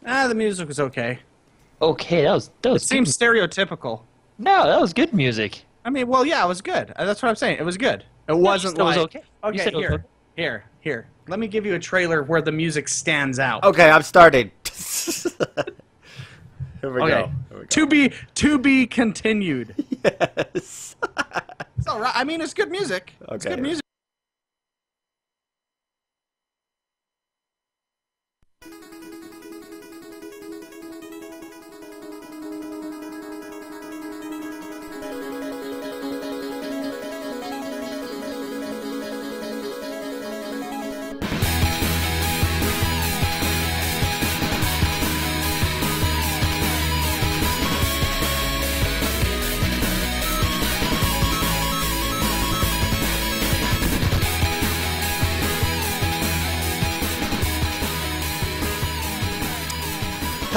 The music was okay. Okay, that was It good. seems stereotypical. No, that was good music. I mean, well, yeah, it was good. That's what I'm saying. It was good. It wasn't said it was like okay. You okay, said it was okay. here. Let me give you a trailer where the music stands out. Okay, I'm starting. Here we Okay. go. To be continued. Yes. It's all right. I mean, it's good music. It's Okay. good music.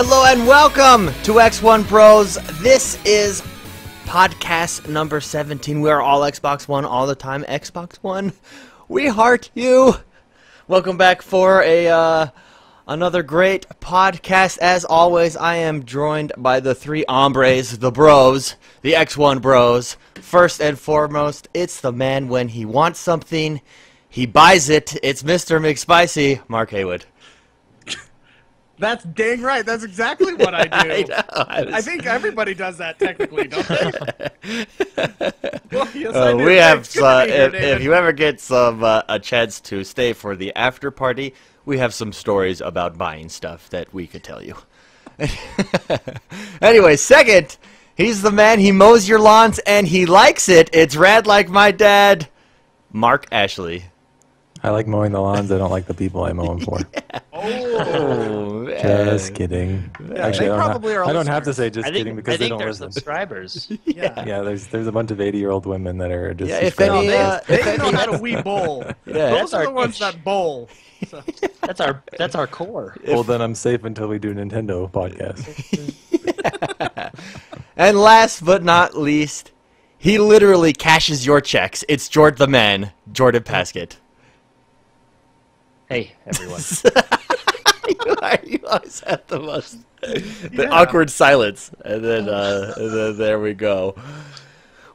Hello and welcome to X1 Pros. This is podcast number 17. We are all Xbox One all the time. Xbox One, we heart you. Welcome back for another great podcast. As always, I am joined by the three hombres, the bros, the X1 bros. First and foremost, it's the man when he wants something, he buys it. It's Mr. McSpicy, Mark Haywood. That's dang right. That's exactly what I do. I know. I think everybody does that technically, don't they? Well, yes, I do. We have, It's good to be here, if David. you ever get some a chance to stay for the after party, we have some stories about buying stuff that we could tell you. Anyway, second, he's the man, he mows your lawns and he likes it. It's rad like my dad, Mark Ashley. I like mowing the lawns. I don't like the people I mow them for. Oh, man. Just kidding. Actually, they probably are I don't have to listeners. say just I kidding think because they don't they're listen. subscribers. Yeah. Yeah, there's a bunch of 80-year-old women that are just. Yeah, if subscribing. any, They know how to we bowl. Yeah. Those That's are the our ones niche. that bowl. So. That's our core. Well, then I'm safe until we do Nintendo podcast. And last but not least, he literally cashes your checks. It's Jord the man, Jordan Paskett. Hey, everyone. You always have the most awkward silence, and then there we go.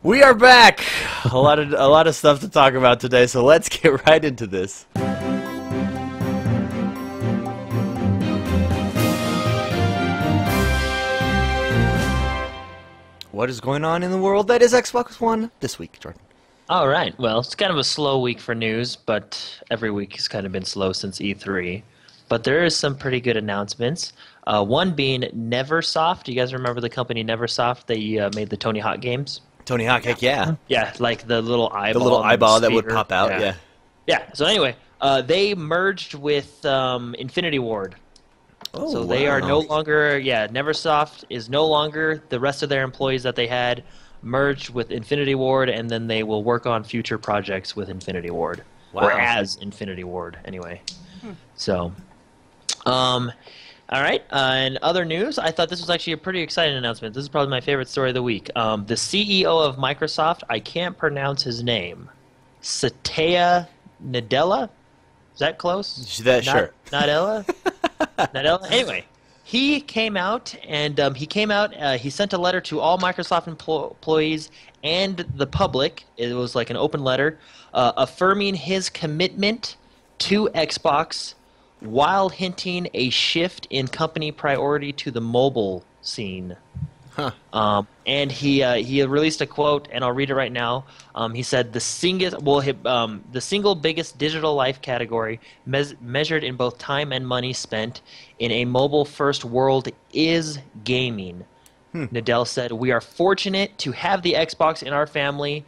We are back. A lot of stuff to talk about today, so let's get right into this. What is going on in the world that is Xbox One this week, Jordan? All right. Well, it's kind of a slow week for news, but every week has kind of been slow since E3. But there is some pretty good announcements. One being Neversoft. You guys remember the company Neversoft? They made the Tony Hawk games. Tony Hawk, heck yeah. Yeah, like the little eyeball. The little and eyeball that would sphere. pop out, yeah. Yeah. So anyway, they merged with Infinity Ward. Oh, So they are no wow. longer, Neversoft is no longer the rest of their employees that they had merged with Infinity Ward, and then they will work on future projects with Infinity Ward. Wow. Or as Infinity Ward, anyway. So, all right, in other news, I thought this was actually a pretty exciting announcement. This is probably my favorite story of the week. The CEO of Microsoft, I can't pronounce his name, Satya Nadella? Is that close? Sure. Nadella? Nadella? Anyway, he came out and he sent a letter to all Microsoft employees and the public. It was like an open letter affirming his commitment to Xbox while hinting a shift in company priority to the mobile scene. Huh. And he released a quote, and I'll read it right now. He said, the single biggest digital life category measured in both time and money spent in a mobile-first world is gaming. Nadell said, we are fortunate to have the Xbox in our family.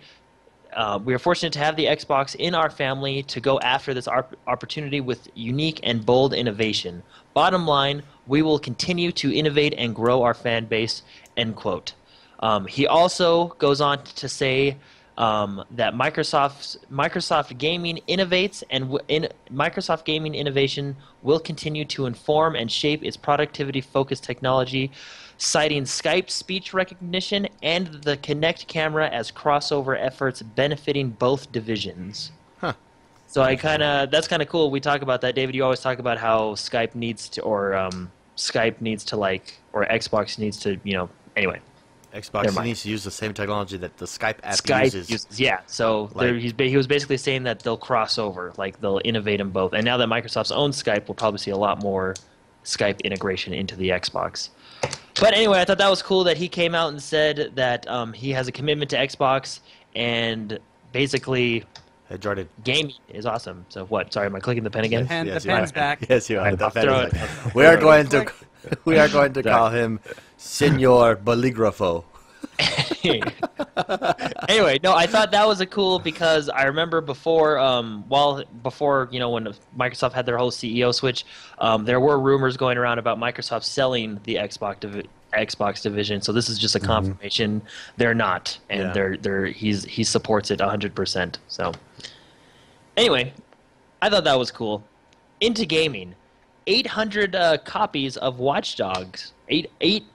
We are fortunate to have the Xbox in our family to go after this opportunity with unique and bold innovation. Bottom line, we will continue to innovate and grow our fan base, end quote. He also goes on to say that Microsoft Gaming innovates, and Microsoft Gaming innovation will continue to inform and shape its productivity-focused technology, citing Skype speech recognition and the Kinect camera as crossover efforts benefiting both divisions. Huh. So that's kind of cool. We talk about that, David. You always talk about how Skype needs to, or Skype needs to or Xbox needs to, anyway. Xbox needs to use the same technology that the Skype app uses. Yeah, so he was basically saying that they'll cross over, they'll innovate them both. And now that Microsoft's own Skype, we'll probably see a lot more Skype integration into the Xbox. But anyway, I thought that was cool that he came out and said that he has a commitment to Xbox, and basically Hey, Jordan. gaming is awesome. So what? Sorry, am I clicking the pen again? And Yes, the you pen's are. back. Yes, you are. I'll The pen throw is it. back. We are going to call him Senor Boligrafo. Anyway, no, I thought that was a cool because I remember before, when Microsoft had their whole CEO switch, there were rumors going around about Microsoft selling the Xbox division. So this is just a confirmation they're not, and he supports it 100%. So anyway, I thought that was cool. Into gaming, 800 copies of Watch Dogs. 8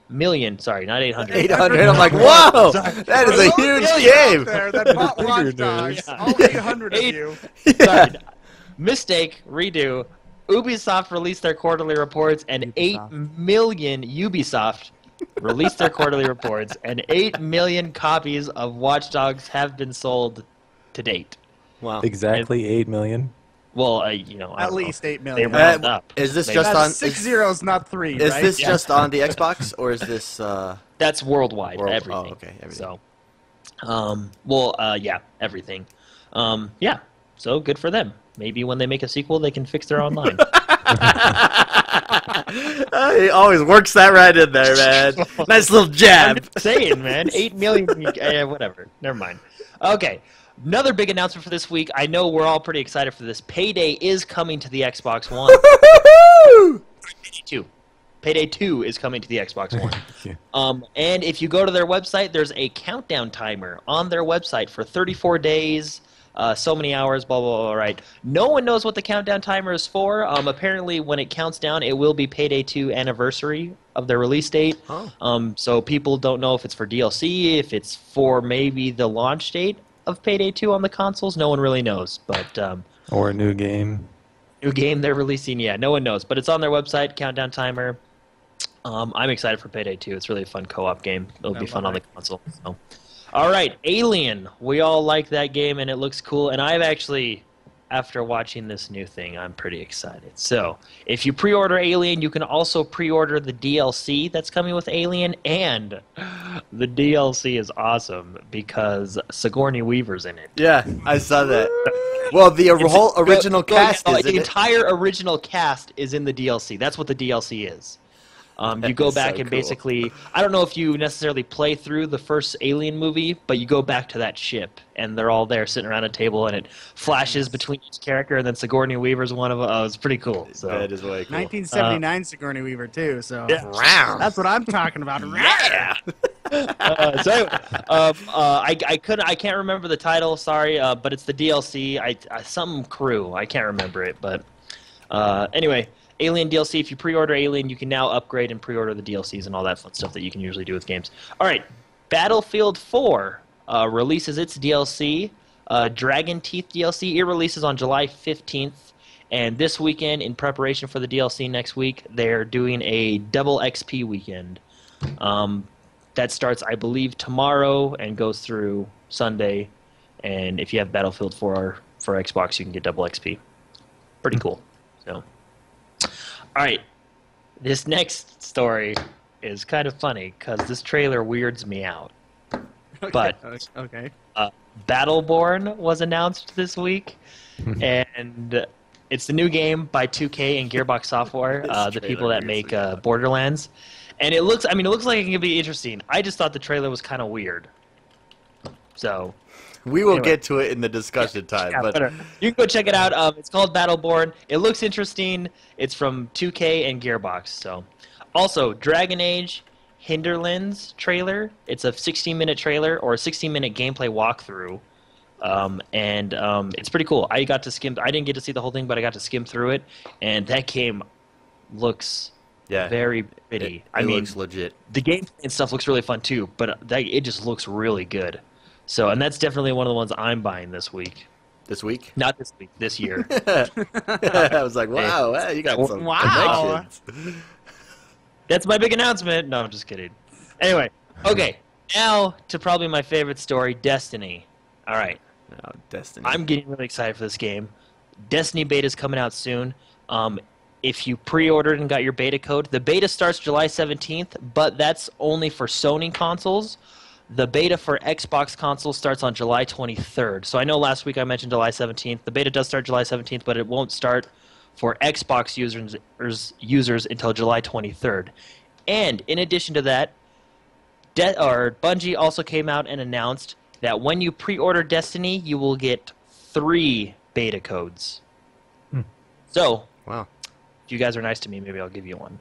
million. Sorry, not 800. 800. I'm like, whoa, that is a huge game. There that bought Watch Dogs. All 800 of you. Sorry, mistake. Redo. Ubisoft released their quarterly reports, and 8 million Ubisoft released their quarterly reports, and 8 million copies of Watch Dogs have been sold to date. Wow. Exactly 8 million. Well, I At don't least know. 8 They million. round up. Is this They- just That's on? 6 zeros, not 3, Is right? this Yeah. just on the Xbox, or is this? That's worldwide. World- everything. oh, okay, everything. So, yeah, everything. Yeah. So good for them. Maybe when they make a sequel, they can fix their online. He always works that right in there, man. Nice little I'm jab. just saying, man. 8 million. Whatever. Never mind. Okay. Another big announcement for this week. I know we're all pretty excited for this. Payday is coming to the Xbox One. Payday 2. Payday 2 is coming to the Xbox One. Yeah. And if you go to their website, there's a countdown timer on their website for 34 days, so many hours, blah, blah, blah, right? No one knows what the countdown timer is for. Apparently, when it counts down, it will be Payday 2 anniversary of their release date. Oh. So people don't know if it's for DLC, if it's for maybe the launch date of Payday 2 on the consoles. No one really knows. But Or a new game. new game they're releasing, yeah, no one knows. But it's on their website, countdown timer. I'm excited for Payday 2. It's really a fun co-op game. It'll be fun on the console. So. All right, Alien. We all like that game, and it looks cool. And I've actually, after watching this new thing, I'm pretty excited. So if you pre-order Alien, you can also pre-order the DLC that's coming with Alien. And the DLC is awesome because Sigourney Weaver's in it. Yeah, I saw that. Well, the whole original cast is the in it. entire original cast is in the DLC. That's what the DLC is. You go is back so and cool. basically, I don't know if you necessarily play through the first Alien movie, but you go back to that ship, and they're all there sitting around a table, and it flashes between each character, and then Sigourney Weaver's one of them. Oh, it's pretty cool. So. That is way cool. 1979 Sigourney Weaver, too, so Yeah. that's what I'm talking about. Yeah. So anyway, I can't remember the title. Sorry, but it's the DLC. Some crew. I can't remember it, but anyway. Alien DLC, if you pre-order Alien, you can now upgrade and pre-order the DLCs and all that fun stuff that you can usually do with games. All right, Battlefield 4 releases its DLC, Dragon Teeth DLC. It releases on July 15th, and this weekend, in preparation for the DLC next week, they're doing a double XP weekend. That starts, I believe, tomorrow and goes through Sunday, and if you have Battlefield 4 for Xbox, you can get double XP. Pretty cool. So. All right, this next story is kind of funny because this trailer weirds me out. But Okay. Battleborn was announced this week, and it's the new game by 2K and Gearbox Software, the people that make Borderlands. And it looks like it can be interesting. I just thought the trailer was kind of weird. So. We will Anyway. get to it in the discussion time, Yeah, but whatever. You can go check it out. It's called Battleborn. It looks interesting. It's from 2K and Gearbox. So, also Dragon Age Hinterlands trailer. It's a 16-minute trailer or a 16-minute gameplay walkthrough, and it's pretty cool. I got to skim. I didn't get to see the whole thing, but I got to skim through it, and that game looks very pretty. It looks legit. The game and stuff looks really fun too, but it just looks really good. So, and that's definitely one of the ones I'm buying this week. This week? Not this week, this year. I was like, wow, you got some Wow. connections. That's my big announcement. No, I'm just kidding. Anyway, okay. Now to probably my favorite story, Destiny. All right. Oh, Destiny. I'm getting really excited for this game. Destiny beta is coming out soon. If you pre-ordered and got your beta code, the beta starts July 17th, but that's only for Sony consoles. The beta for Xbox consoles starts on July 23rd. So I know last week I mentioned July 17th. The beta does start July 17th, but it won't start for Xbox users until July 23rd. And in addition to that, Bungie also came out and announced that when you pre-order Destiny, you will get 3 beta codes. So, wow. if you guys are nice to me, maybe I'll give you one.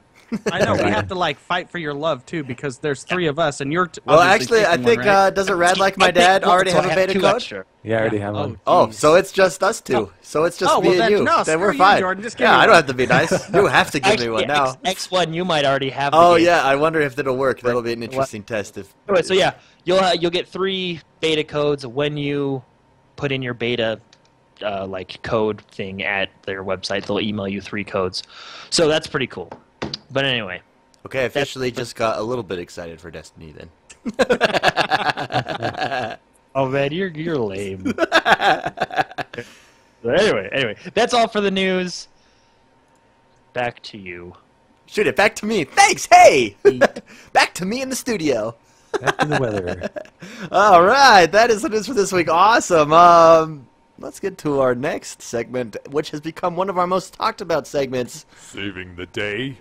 I know, we have to, like, fight for your love, too, because there's 3 of us, and you're Well, obviously actually, I taking think, one, right? doesn't Rad Like My Dad already have a beta 2 code? extra. Yeah, I already have one. Oh, geez. so it's just us two. So it's just Oh, me well, and then- you. no, then screw we're you, fine. Jordan. Just give Yeah, me I don't one. have to be nice. You have to give me Actually, one now. X1, you might already have. Oh the game. yeah, I wonder if that'll work. That'll be an interesting test. If Anyway, so yeah, you'll get 3 beta codes when you put in your beta like code thing at their website. They'll email you 3 codes. So that's pretty cool. But anyway, okay, officially just got a little bit excited for Destiny then. oh man, you're lame. But anyway, that's all for the news. Back to you. Shoot it back to me. Thanks. Hey, back to me in the studio. Back to the weather. All right, that is it is for this week. Awesome. Let's get to our next segment, which has become one of our most talked about segments. Saving the day.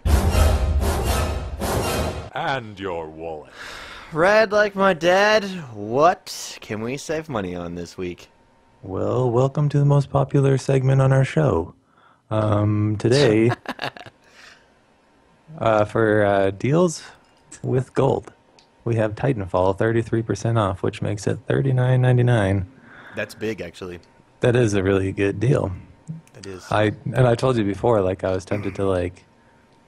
And your wallet. Rad Like My Dad, what can we save money on this week? Well, welcome to the most popular segment on our show. Today, for deals with gold, we have Titanfall 33% off, which makes it $39.99. That's big, actually. That is a really good deal. It is. I told you before, like I was tempted to like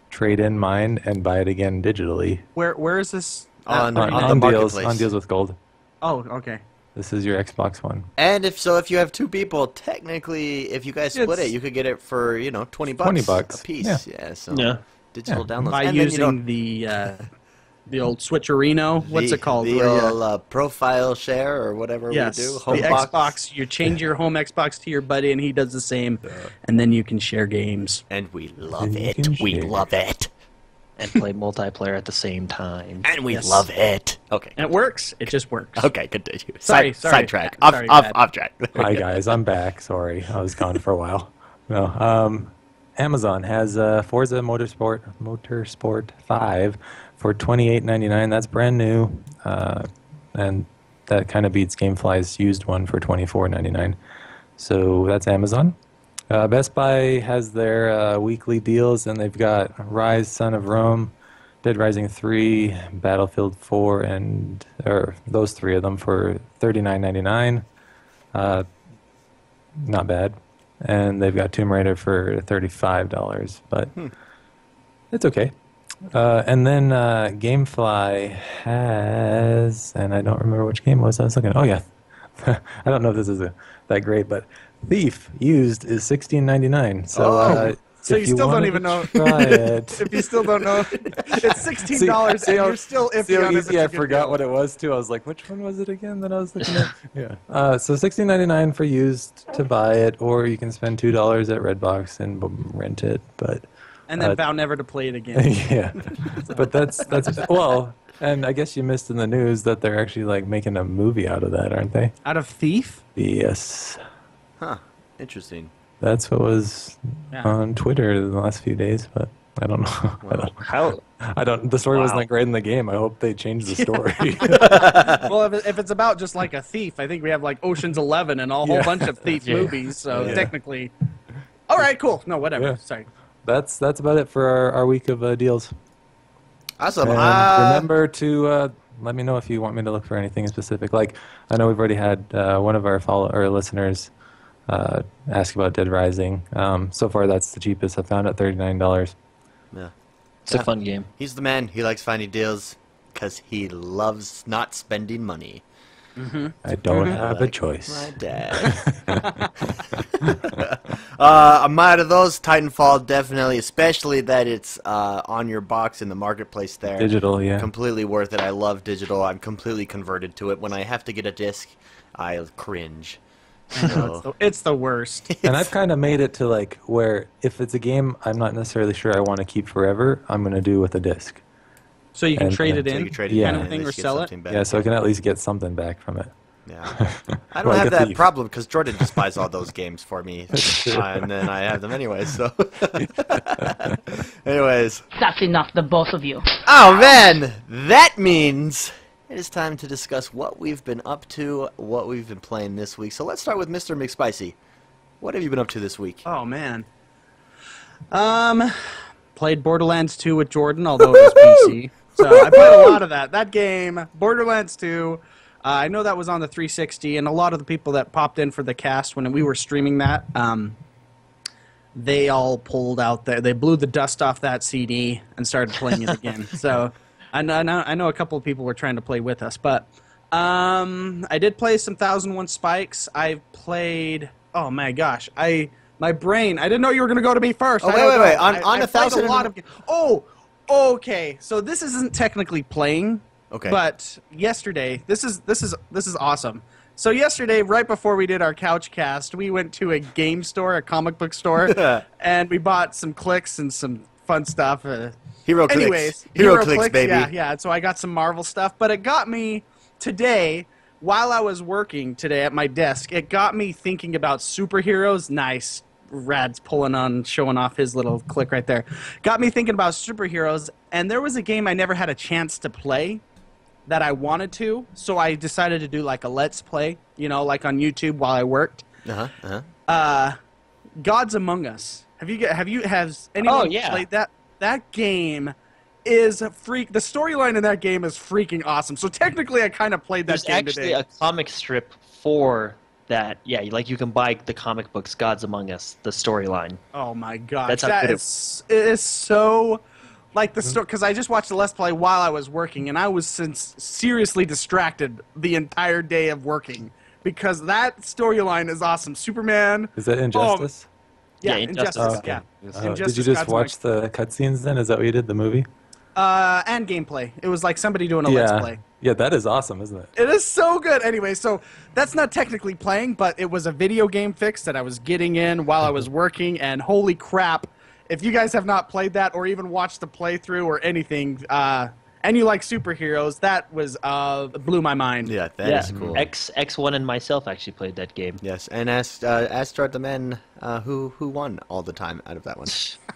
trade in mine and buy it again digitally Where is this? On the on deals marketplace. with gold. Oh, okay. This is your Xbox One. And if you have 2 people, technically, if you guys split It's- it, you could get it for $20 $20 a piece. yeah. Yeah. So Yeah. digital Yeah. downloads. By And then you don't- using the old switcherino. What's the- it called? The Where you- old profile share or whatever yes, we do. the Homebox. Xbox. You change your home Xbox to your buddy, and he does the same, and then you can share games. And we love And you it. can We share. love it. And play multiplayer at the same time. And we Yes. love it. Okay. And it works. It just works. Okay, continue. Sorry, Sidetrack. sorry, Off Matt. track. Hi guys, I'm back. Sorry, I was gone for a while. No, Amazon has Forza Motorsport 5 for $28.99. That's brand new, and that kind of beats GameFly's used one for $24.99. So that's Amazon. Best Buy has their weekly deals, and they've got Rise, Son of Rome, Dead Rising 3, Battlefield 4, or those 3 of them for $39.99. Not bad. And they've got Tomb Raider for $35, but it's okay. And then GameFly has, and I don't remember which game it was I was looking at. Oh, yeah. I don't know if this is that great, but Thief used is $16.99. So, So if you still don't wanted even to know. try it. If you still don't know, it's $16, See and how- you're still iffy See how on if it's easy a I good forgot deal. what it was too. I was like, which one was it again that I was looking at? Yeah. So $16.99 for used to buy it, or you can spend $2 at Redbox and rent it. But And then vow never to play it again. yeah, but that's well. And I guess you missed in the news that they're actually like making a movie out of that, aren't they? Out of Thief? Yes. Huh. Interesting. That's what was Yeah. on Twitter the last few days, but I don't know. How? I don't. The story wasn't Wow. that great in the game. I hope they change the story. Well, if it's about just like a thief, I think we have like Ocean's 11 and a whole Yeah. bunch of thief Yeah. movies. So Yeah. technically, all right, cool. No, whatever. Yeah. Sorry. That's about it for our week of deals. Awesome. And remember to let me know if you want me to look for anything specific. Like I know we've already had one of our listeners ask about Dead Rising. So far, that's the cheapest I found at $39. Yeah. It's a fun game. He's the man. He likes finding deals because he loves not spending money. I don't have a choice. My dad. I'm out of those. Titanfall, definitely, especially that it's on your box in the marketplace there. Digital, yeah. Completely worth it. I love digital. I'm completely converted to it. When I have to get a disc, I cringe. So, It's the worst. And I've kind of made it to like where if it's a game I'm not necessarily sure I want to keep forever, I'm going to do with a disc. So you can And, trade it so in, you can trade it Yeah. in kind of and thing, at or least get sell it. something back. Yeah, so I can at least get something back from it. Yeah. I don't Like have a that thief. problem because Jordan just buys all those games for me, and then I have them anyway. So, anyways, That's enough, the both of you. oh man, that means it is time to discuss what we've been up to, what we've been playing this week. So let's start with Mr. McSpicy. What have you been up to this week? Oh man. Played Borderlands 2 with Jordan, although it was PC. So I played a lot of that. That game, Borderlands 2. I know that was on the 360, and a lot of the people that popped in for the cast when we were streaming that, they all pulled out they blew the dust off that CD and started playing it again. So I know a couple of people were trying to play with us, but I did play some 1001 Spikes. I've played. Oh my gosh, my brain. I didn't know you were gonna go to me first. Oh, I don't wait. know. On I played 1000 a lot of. Oh, okay. So this isn't technically playing. Okay. But yesterday, this is awesome. So yesterday, right before we did our couch cast, we went to a game store, a comic book store, and we bought some clicks and some fun stuff. Hero Anyways, clicks. Hero clicks, baby. Yeah. So I got some Marvel stuff, but it got me today. While I was working today at my desk, it got me thinking about superheroes. Nice. Rad's showing off his little click right there. Got me thinking about superheroes, and there was a game I never had a chance to play that I wanted to, so I decided to do like a let's play, like on YouTube while I worked. Gods Among Us. Has anyone played that? That game is the storyline in that game is freaking awesome. So technically I kind of played that game today. There's actually a comic strip for that. Yeah, like you can buy the comic books Gods Among Us, the storyline. Oh my gosh. That's how That good it is so like the story, because I just watched the Let's Play while I was working, and I was seriously distracted the entire day of working because that storyline is awesome. Superman. Is that Injustice? Yeah, Yeah, Injustice. Injustice. Yeah. Did you just watch the cutscenes then? Is that what you did, the movie? And gameplay. It was like somebody doing a Let's Play. Yeah, that is awesome, isn't it? It is so good. Anyway, so that's not technically playing, but it was a video game fix that I was getting in while I was working, and holy crap, if you guys have not played that or even watched the playthrough or anything, and you like superheroes, that was blew my mind. Yeah, that is cool. X1 and myself actually played that game. Yes, and Astra the men who won all the time out of that one.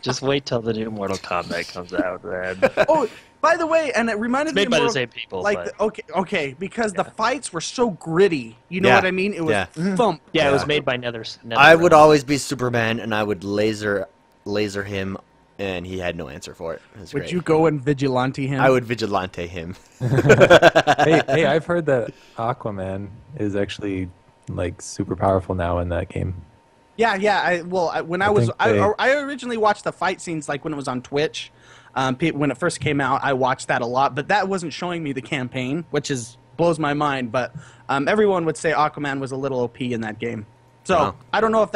Just wait till the new Mortal Kombat comes out, man. Oh, by the way, and it reminded It's me made by the more same people. like but, okay, because the fights were so gritty. You know Yeah. what I mean? It was Yeah. thump. yeah, it was made by Nether. I would always be Superman, and I would laser him, and he had no answer for it. It was Would great. you go and vigilante him? I would vigilante him. hey, I've heard that Aquaman is actually like super powerful now in that game. Yeah. When I was, think they- I originally watched the fight scenes like when it was on Twitch. When it first came out, I watched that a lot, but that wasn't showing me the campaign, which blows my mind. But everyone would say Aquaman was a little OP in that game. So Wow. I don't know if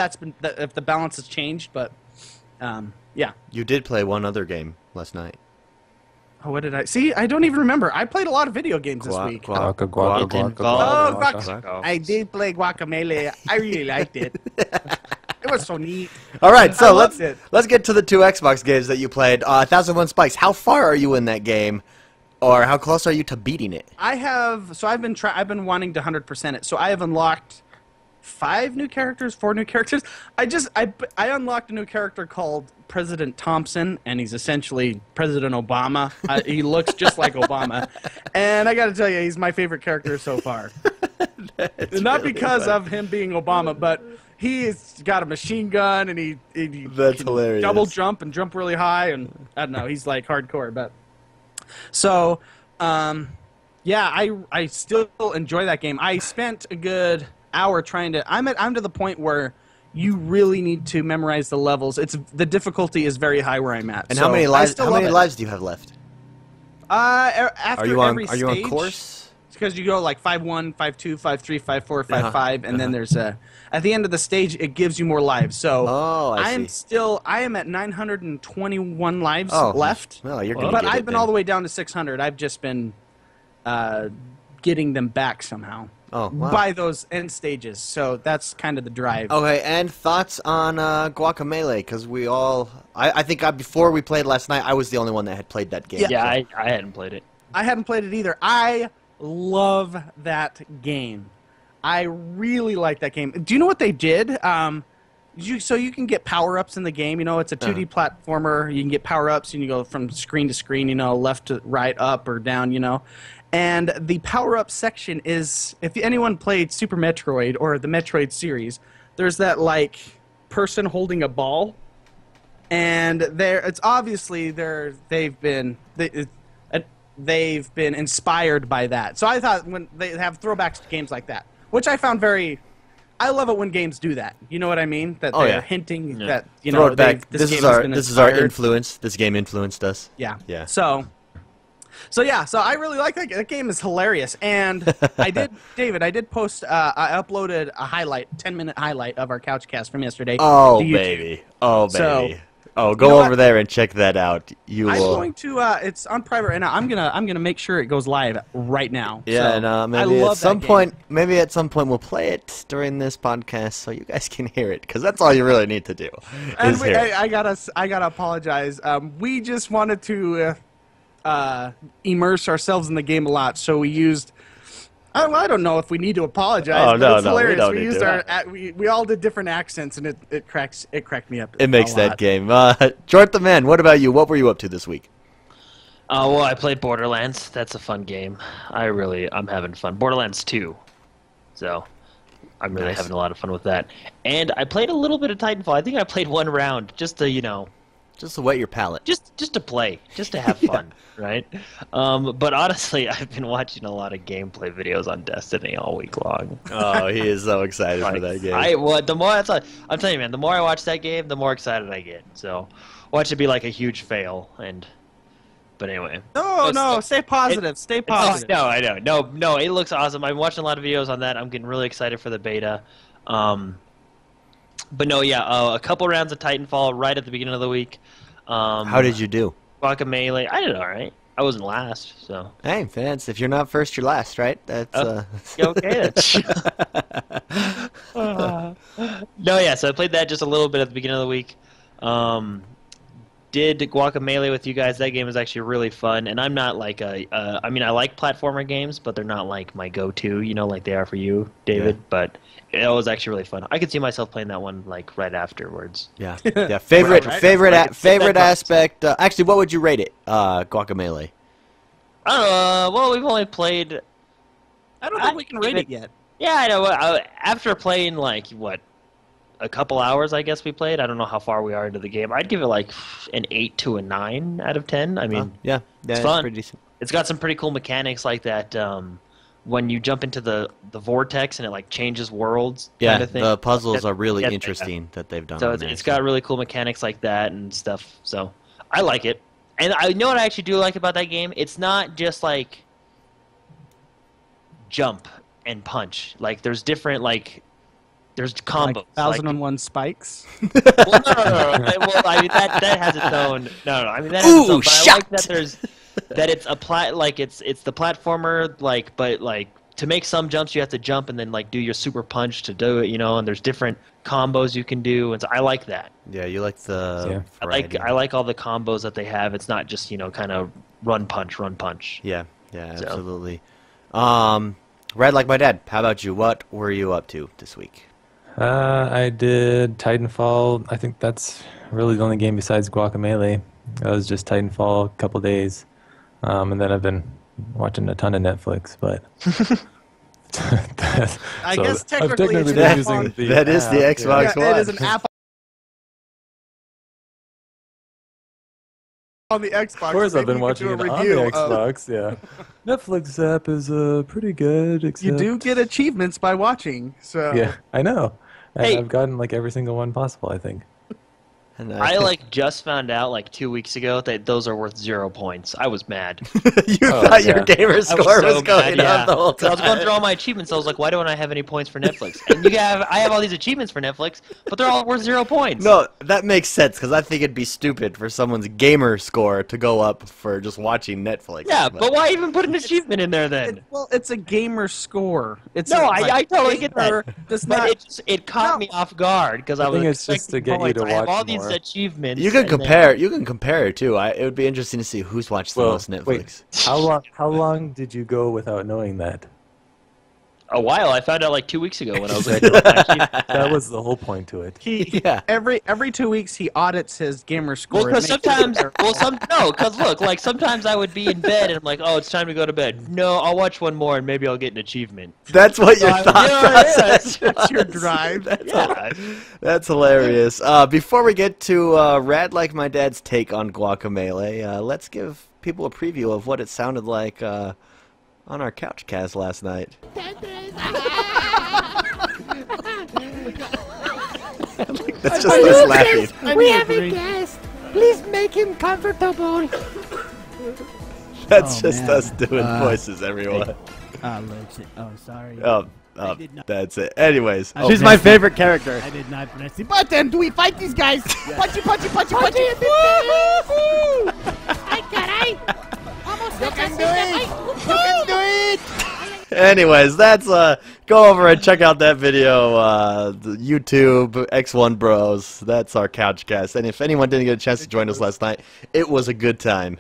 if the balance has changed, but yeah. You did play one other game last night. Oh, what did I see? I don't even remember. I played a lot of video games this week. It involved- I did play Guacamelee. I really liked it. It was so neat. All right, so loved it. let's get to the two Xbox games that you played. 1001 Spikes. How far are you in that game, or how close are you to beating it? I've been wanting to 100% it. So I have unlocked 4 new characters. I unlocked a new character called President Thompson, and he's essentially President Obama. He looks just like Obama, and I got to tell you, he's my favorite character so far. Not because of him being Obama, but he's got a machine gun, and he That's can hilarious. double jump and jump really high, and I don't know, he's like hardcore. But so, yeah, I still enjoy that game. I spent a good hour trying to. I'm to the point where you really need to memorize the levels. The difficulty is very high where I'm at. And So how many I lives? still How love many it. lives do you have left? After Are you on? every Are you on stage- course? because you go like 5-1, 5-2, 5-3, 5-4, 5-5, and then there's at the end of the stage it gives you more lives. So I am at 921 lives Oh, left. well, you're gonna but get I've it been then. all the way down to 600. I've just been getting them back somehow. Oh, wow. By those end stages. So that's kind of the drive. Okay, and thoughts on Guacamelee? Because I think before we played last night, I was the only one that had played that game. Yeah, I hadn't played it. I hadn't played it either. I love that game. I really like that game. Do you know what they did? So you can get power-ups in the game. You know, it's a 2D platformer. You can get power-ups, and you go from screen to screen, you know, left to right, up or down, you know. And the power-up section is, if anyone played Super Metroid or the Metroid series, there's that, like, person holding a ball. And it's obviously they've been inspired by that. So I thought when they have throwbacks to games like that, which I found I love it when games do that. You know what I mean? That they're hinting that, you Throw know, it back. This is our inspired. influence. This game influenced us. Yeah. Yeah. So I really like that. That game is hilarious. And I did post, I uploaded a 10-minute highlight of our Couchcast from yesterday. Oh, to YouTube. baby. Oh, baby. So, oh, you go know over what? there and check that out. I'm going to, it's on private right now. I'm gonna make sure it goes live right now. Yeah, so, and I maybe love at some that point, we'll play it during this podcast so you guys can hear it, because that's all you really need to do. And is hear it. I gotta apologize. We just wanted to immerse ourselves in the game a lot, so we used. I don't know if we need to apologize. Oh, but no, it's no, we hilarious. don't We need used to. we all did different accents, and it cracked me up. It makes a that lot. game. Jort the Man, what about you? What were you up to this week? Well, I played Borderlands. That's a fun game. I'm having fun. Borderlands 2. So, I'm really having a lot of fun with that. And I played a little bit of Titanfall. I think I played one round just to, Just to whet your palate. just to play, just to have fun, right? But honestly, I've been watching a lot of gameplay videos on Destiny all week long. Oh, he is so excited for Like, that game. I'm telling you, man, the more I watch that game, the more excited I get. So, watch it be like a huge fail, but anyway. No, stay positive. Stay positive. No, I know. No, it looks awesome. I'm watching a lot of videos on that. I'm getting really excited for the beta. But no, yeah, a couple rounds of Titanfall right at the beginning of the week. How did you do? Guacamelee, I did all right. I wasn't last, so. Hey, fans, if you're not first, you're last, right? That's Okay. No, yeah, so I played that just a little bit at the beginning of the week. Did Guacamelee with you guys. That game is actually really fun, and I'm not like I mean, I like platformer games, but they're not like my go-to, like they are for you, David. Yeah. But it was actually really fun. I could see myself playing that one like right afterwards. Yeah. Yeah. Favorite Right. favorite aspect. Actually, what would you rate it? Guacamelee. I don't know. Well, we've only played. I don't think we can rate it yet. Yeah, I know. After playing like a couple hours, I guess we played. I don't know how far we are into the game. I'd give it like an 8 to a 9 out of 10. I mean, Yeah, it's it's fun. pretty decent. It's got some pretty cool mechanics like that. When you jump into the vortex and it like changes worlds. Yeah, kind of thing. the puzzles are really Yeah, interesting that they've done. So on there, it's got really cool mechanics like that and stuff. So I like it. And I know what I actually do like about that game. It's not just like jump and punch. Like there's different there's combos. Like 1001 spikes. Well, no. Well, I mean that has its own. No. I mean that has its own. But I like that it's it's the platformer but to make some jumps you have to jump and then do your super punch to do it, and there's different combos you can do, and so I like that. Yeah, you like the. variety. I like all the combos that they have. It's not just kind of run punch. Yeah, So. absolutely. Red like my dad. How about you? What were you up to this week? I did Titanfall. I think that's really the only game besides Guacamelee. I was just Titanfall a couple days, and then I've been watching a ton of Netflix. But I so guess I've technically it's been an using app on- That is the app, Xbox Yeah, One. it is an app on the Xbox. Of course, I've Maybe been you could watching do it a on the review of- Xbox. Yeah, Netflix app is pretty good. Except, You do get achievements by watching, so Yeah, I know. And Hey. I've gotten every single one possible. I think. And, I like just found out like 2 weeks ago that those are worth 0 points. I was mad. you thought your gamer I score was so going mad, up the whole 'Cause I time. was going through all my achievements. I was like, why don't I have any points for Netflix? And I have all these achievements for Netflix, but they're all worth 0 points. No, that makes sense because I think it'd be stupid for someone's gamer score to go up for just watching Netflix. Yeah, but why even put an achievement in there then? Well, it's a gamer score. It's No, a, I totally get gamer that. Does But not. it caught me off guard because I was think it's just expecting to get you points. to I have watch all these more. achievements. you can and then- compare. You can compare too. It would be interesting to see who's watched the most Netflix. Wait, how long did you go without knowing that? A while. I found out like 2 weeks ago when I was looking at my achievements. That was the whole point to it. Yeah. Every 2 weeks he audits his gamer score. Well, because and makes it sometimes, because look, like sometimes I would be in bed and I'm like, oh, it's time to go to bed. No, I'll watch one more and maybe I'll get an achievement. That's what your thought process that's your was. drive. Yeah. That's hilarious. Before we get to Rad Like My Dad's take on Guacamelee, let's give people a preview of what it sounded like on our couch cast last night. That's just us laughing. We have a guest. Please make him comfortable. That's Oh, just man. us doing voices, everyone. Legit. Oh, sorry. Oh, that's it. Anyways, She's my favorite character. I did not press the button. Do we fight these guys? Punchy, punchy, punchy, punchy. Ay, caray. Almost you can do it. You can do it. anyways, that's go over and check out that video, the YouTube X1 Bros. That's our couch cast. And if anyone didn't get a chance to join us last night, it was a good time.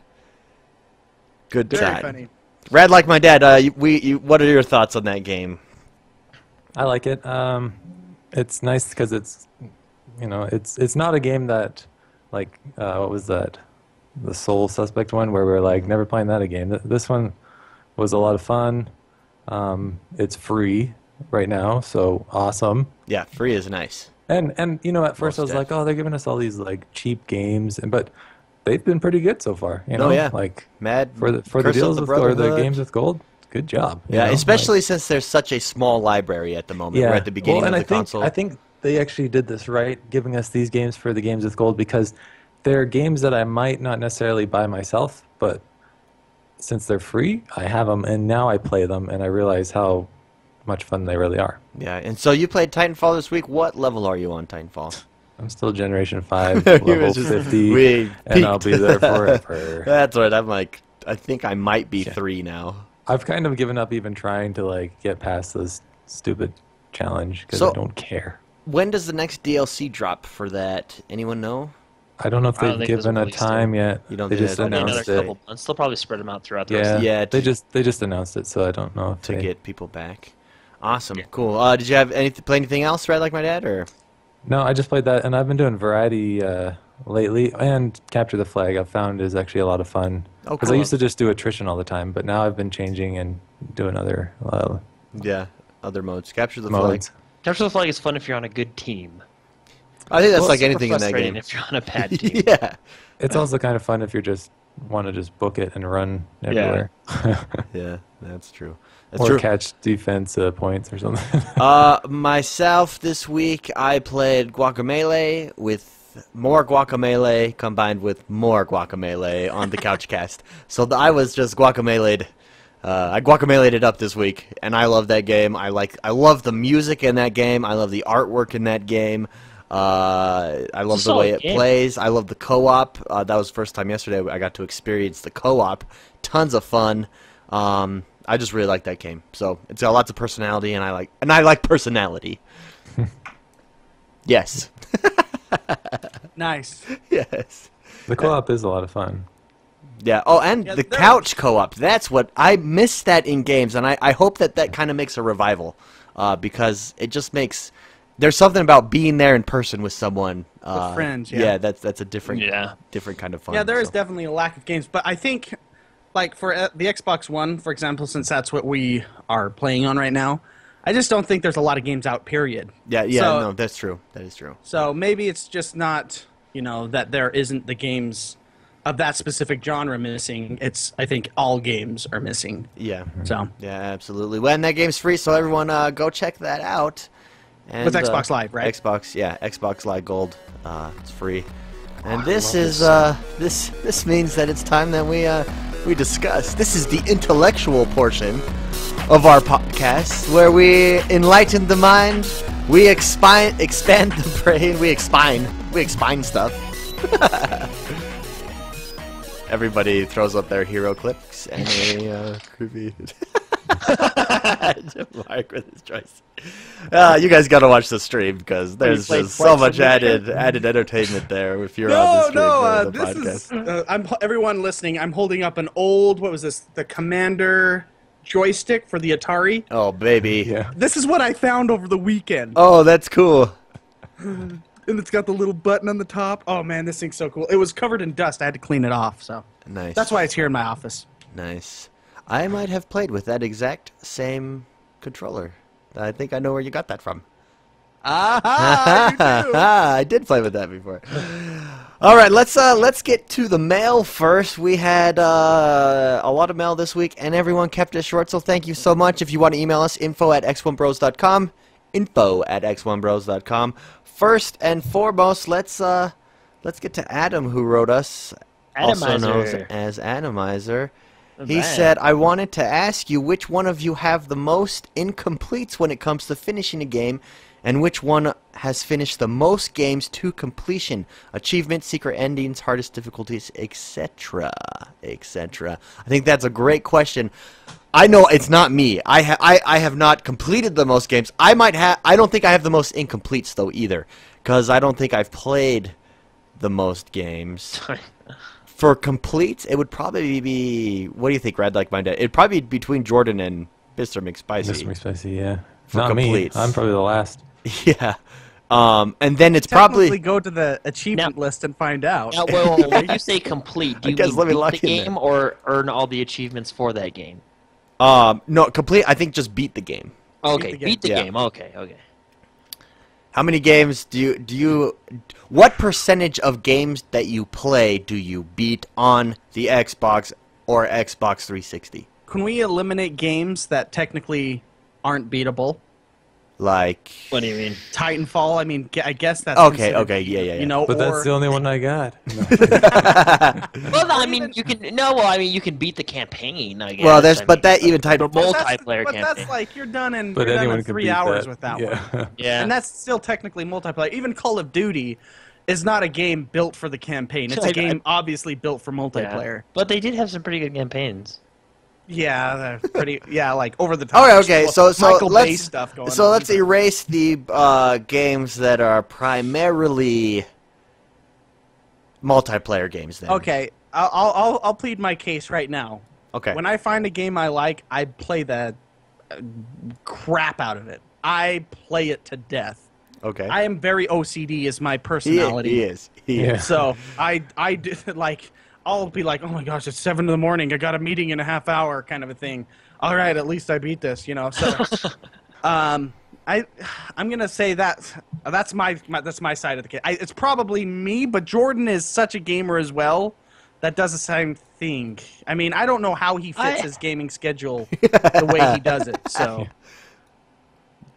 Good Very time. funny. Rad Like My Dad. What are your thoughts on that game? I like it. It's nice because it's, it's not a game that, like, what was that? The Soul Suspect one where we're like never playing that again. This one was a lot of fun. It's free right now, so awesome. Yeah, free is nice. And at first I was like, oh, they're giving us all these like cheap games, but they've been pretty good so far. Oh, yeah. like Mad for the Curse of deals the or the Brotherhood. games with gold. Good job. Yeah, Like, especially since there's such a small library at the moment. We're at the beginning and of the I console. think they actually did this right, giving us these games for the games with gold, because they're games that I might not necessarily buy myself, but since they're free, I have them, and now I play them, and I realize how much fun they really are. Yeah, and so you played Titanfall this week. What level are you on Titanfall? I'm still Generation 5, You level was just- 50, we and I'll be peaked. there forever. That's right. I'm like, I think I might be 3 now. I've kind of given up even trying to like get past this stupid challenge because So- I don't care. When does the next DLC drop for that? Anyone know? I don't know if I don't they've think there's a given a release date. time yet. You don't They think just there's a Maybe another announced it. couple months. They'll probably spread them out throughout the rest of Yeah, Yeah, they just announced it, so I don't know if To they... get people back. Awesome, cool. Did you have play anything else, Rad Like My Dad, or? No, I just played that, and I've been doing variety lately, and Capture the Flag I've found is actually a lot of fun. Oh, Because cool. I used to just do attrition all the time, but now I've been changing and doing other Yeah, other modes. Capture the modes. Flag. Capture the Flag is fun if you're on a good team. I think that's Well, like super anything in that frustrating game. if you're on a bad team. Yeah, It's also kind of fun if you just want to just book it and run everywhere. yeah, that's true. That's Or true. catch defense points or something. Myself this week, I played Guacamelee with more Guacamelee combined with more Guacamelee on the Couchcast. So I was just Guacameleed. I Guacameleed it up this week, and I love that game. I love the music in that game. I love the artwork in that game. I love It's a the way solid it game. plays. I love the co-op. That was the first time yesterday I got to experience the co-op. Tons of fun. I just really like that game. So it's got lots of personality, and I like personality. Yes. Nice. Yes. The co-op is a lot of fun. Yeah. Oh, and Yeah, the there- couch co-op. That's what I miss that in games, and I hope that kind of makes a revival, because it just makes. There's something about being there in person with someone. With friends, yeah. Yeah, that's a different kind of fun. Yeah, there is so. definitely a lack of games, but I think, like for the Xbox One, for example, since that's what we are playing on right now, I just don't think there's a lot of games out. Period. Yeah. So- No, that's true. That is true. So maybe it's just not, that there isn't the games of that specific genre missing. I think all games are missing. Yeah. So Yeah, absolutely. Well, and that game's free, so everyone go check that out. And, with Xbox Live, right? Xbox Live Gold. It's free. And this is this means that it's time that we discuss. This is the intellectual portion of our podcast, where we enlighten the mind, we expand the brain, we expand stuff. Everybody throws up their hero clips and a creepy. Mark with his choice. You guys gotta watch the stream because there's just so much added entertainment there if you're on the stream for the podcast. Everyone listening, I'm holding up an old, what was this, the Commander joystick for the Atari. Oh, baby. Yeah. This is what I found over the weekend. Oh, that's cool. And it's got the little button on the top. Oh, man, this thing's so cool. It was covered in dust. I had to clean it off, so. Nice. That's why it's here in my office. Nice. I might have played with that exact same controller. I think I know where you got that from. Ah, you do. I did play with that before. All right, let's get to the mail first. We had a lot of mail this week, and everyone kept it short, so thank you so much. If you want to email us, info@x1bros.com, info@x1bros.com. First and foremost, let's get to Adam, who wrote us, also known as Atomizer. He said, I wanted to ask you which one of you have the most incompletes when it comes to finishing a game, and which one has finished the most games to completion, achievements, secret endings, hardest difficulties, etc., etc. I think that's a great question. I know it's not me. I have not completed the most games. I don't think I have the most incompletes though either, because I don't think I've played the most games. For completes, it would probably be. What do you think, Red? Like my dad, it'd probably be between Jordan and Mr. McSpicy. Mr. McSpicy, yeah. For Not completes. me. I'm probably the last. Yeah. And then it's Technically, probably. go to the achievement list and find out. Now, well, when you say complete, do you guess mean let me beat lock the in game or earn all the achievements for that game? No, complete. I think just beat the game. Okay, the beat the game. game. Okay, okay. How many games do you? What percentage of games that you play do you beat on the Xbox or Xbox 360? Can we eliminate games that technically aren't beatable? Like. What do you mean? Titanfall. I mean, I guess that's Okay. considered, Okay. Yeah. You know, But or that's the only one I got. No. Well, no, I mean, you can. No, well, I mean, you can beat the campaign. I guess. Well, there's I but mean, that even type the of. multiplayer but campaign. that's like you're done in, But you're done anyone in can 3 beat hours that. with that Yeah. one. Yeah. And that's still technically multiplayer. Even Call of Duty is not a game built for the campaign. It's a game obviously built for multiplayer. But they did have some pretty good campaigns. Yeah, they're pretty. Yeah, like over the top. Okay. So Michael Bay let's stuff going so on. let's erase the games that are primarily multiplayer games. Then. Okay, I'll plead my case right now. Okay. When I find a game I like, I play the crap out of it. I play it to death. Okay. I am very OCD is my personality. He is. He Yeah. is. So I do, like, I'll be like, oh my gosh, it's 7 in the morning. I got a meeting in a half hour, kind of a thing. All right, at least I beat this, you know. So, I'm gonna say that's my side of the case. It's probably me, but Jordan is such a gamer as well that does the same thing. I mean, I don't know how he fits his gaming schedule the way he does it. So.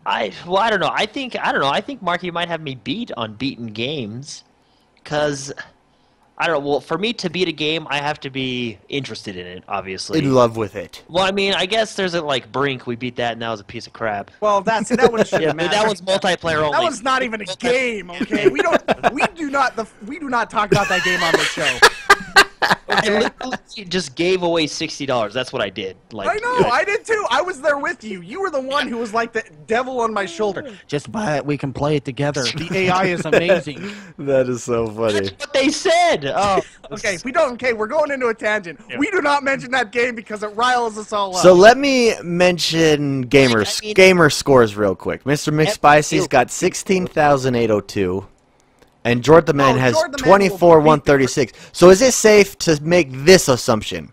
I don't know. I think I think Mark, you might have me beat on beaten games, because I don't know. Well, for me to beat a game, I have to be interested in it, obviously. In love with it. Well, I mean, I guess there's a like Brink. We beat that, and that was a piece of crap. Well, that one should Yeah, have but that was multiplayer only. That was not even a game, okay? We do not talk about that game on the show. I literally just gave away $60. That's what I did. Like, I know, I did too. I was there with you. You were the one who was like the devil on my shoulder. Just buy it. We can play it together. The AI is amazing. That is so funny. That's what they said. Oh, Okay, we're going into a tangent. Yeah. We do not mention that game because it riles us all up. So let me mention gamer scores real quick. Mr. McSpicy's got 16,802. And Jordan the Man has Jordan the Man will beat 24,136. So is it safe to make this assumption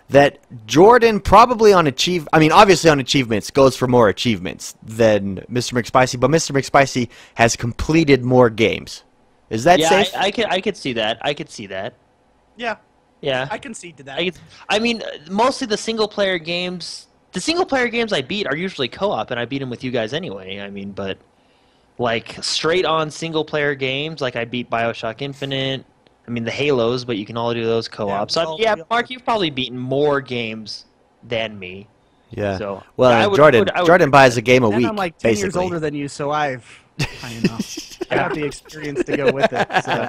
that Jordan probably obviously on achievements goes for more achievements than Mr. McSpicy, but Mr. McSpicy has completed more games. Is that safe? I could see that. I could see that. yeah, Yeah. I concede to that. I mean, mostly the single player games. The single player games I beat are usually co-op, and I beat them with you guys anyway. I mean, but like straight on single player games, like I beat BioShock Infinite. I mean, the Halos, but you can all do those co-op. So, yeah, Mark, you've probably beaten more games than me. Yeah. So, well, yeah, Jordan buys a game a week, I'm like 10 basically. years older than you, so I know. I got the experience to go with it. So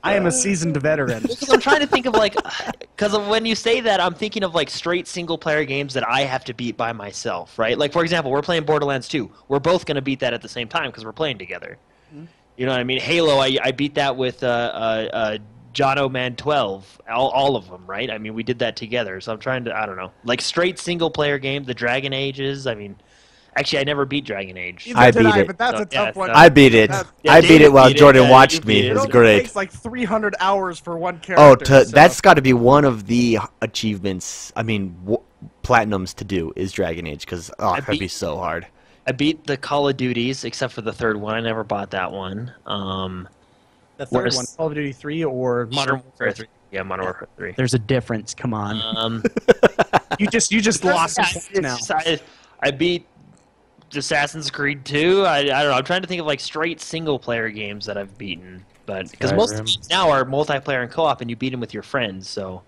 I am a seasoned veteran. Because I'm trying to think of because when you say that, I'm thinking of straight single player games that I have to beat by myself, right? Like for example, we're playing Borderlands 2. We're both going to beat that at the same time because we're playing together. Mm-hmm. You know what I mean? Halo, I beat that with John O'Man 12, all of them, right? I mean, we did that together. So I'm trying to, I don't know, straight single player games, the Dragon Ages. I mean, actually, I never beat Dragon Age. I beat it. But that's a tough one. I beat it. I beat it while Jordan watched me. It was great. It takes 300 hours for one character. Oh, that's got to be one of the achievements. I mean, platinums to do is Dragon Age because that'd be so hard. I beat the Call of Duties except for the third one. I never bought that one. The third one, Call of Duty 3 or Modern Warfare 3? Yeah, Modern Warfare 3. There's a difference. Come on. You just lost some points now. I beat Assassin's Creed 2. I don't know. I'm trying to think of straight single player games that I've beaten, but because most of them now are multiplayer and co-op, and you beat them with your friends. So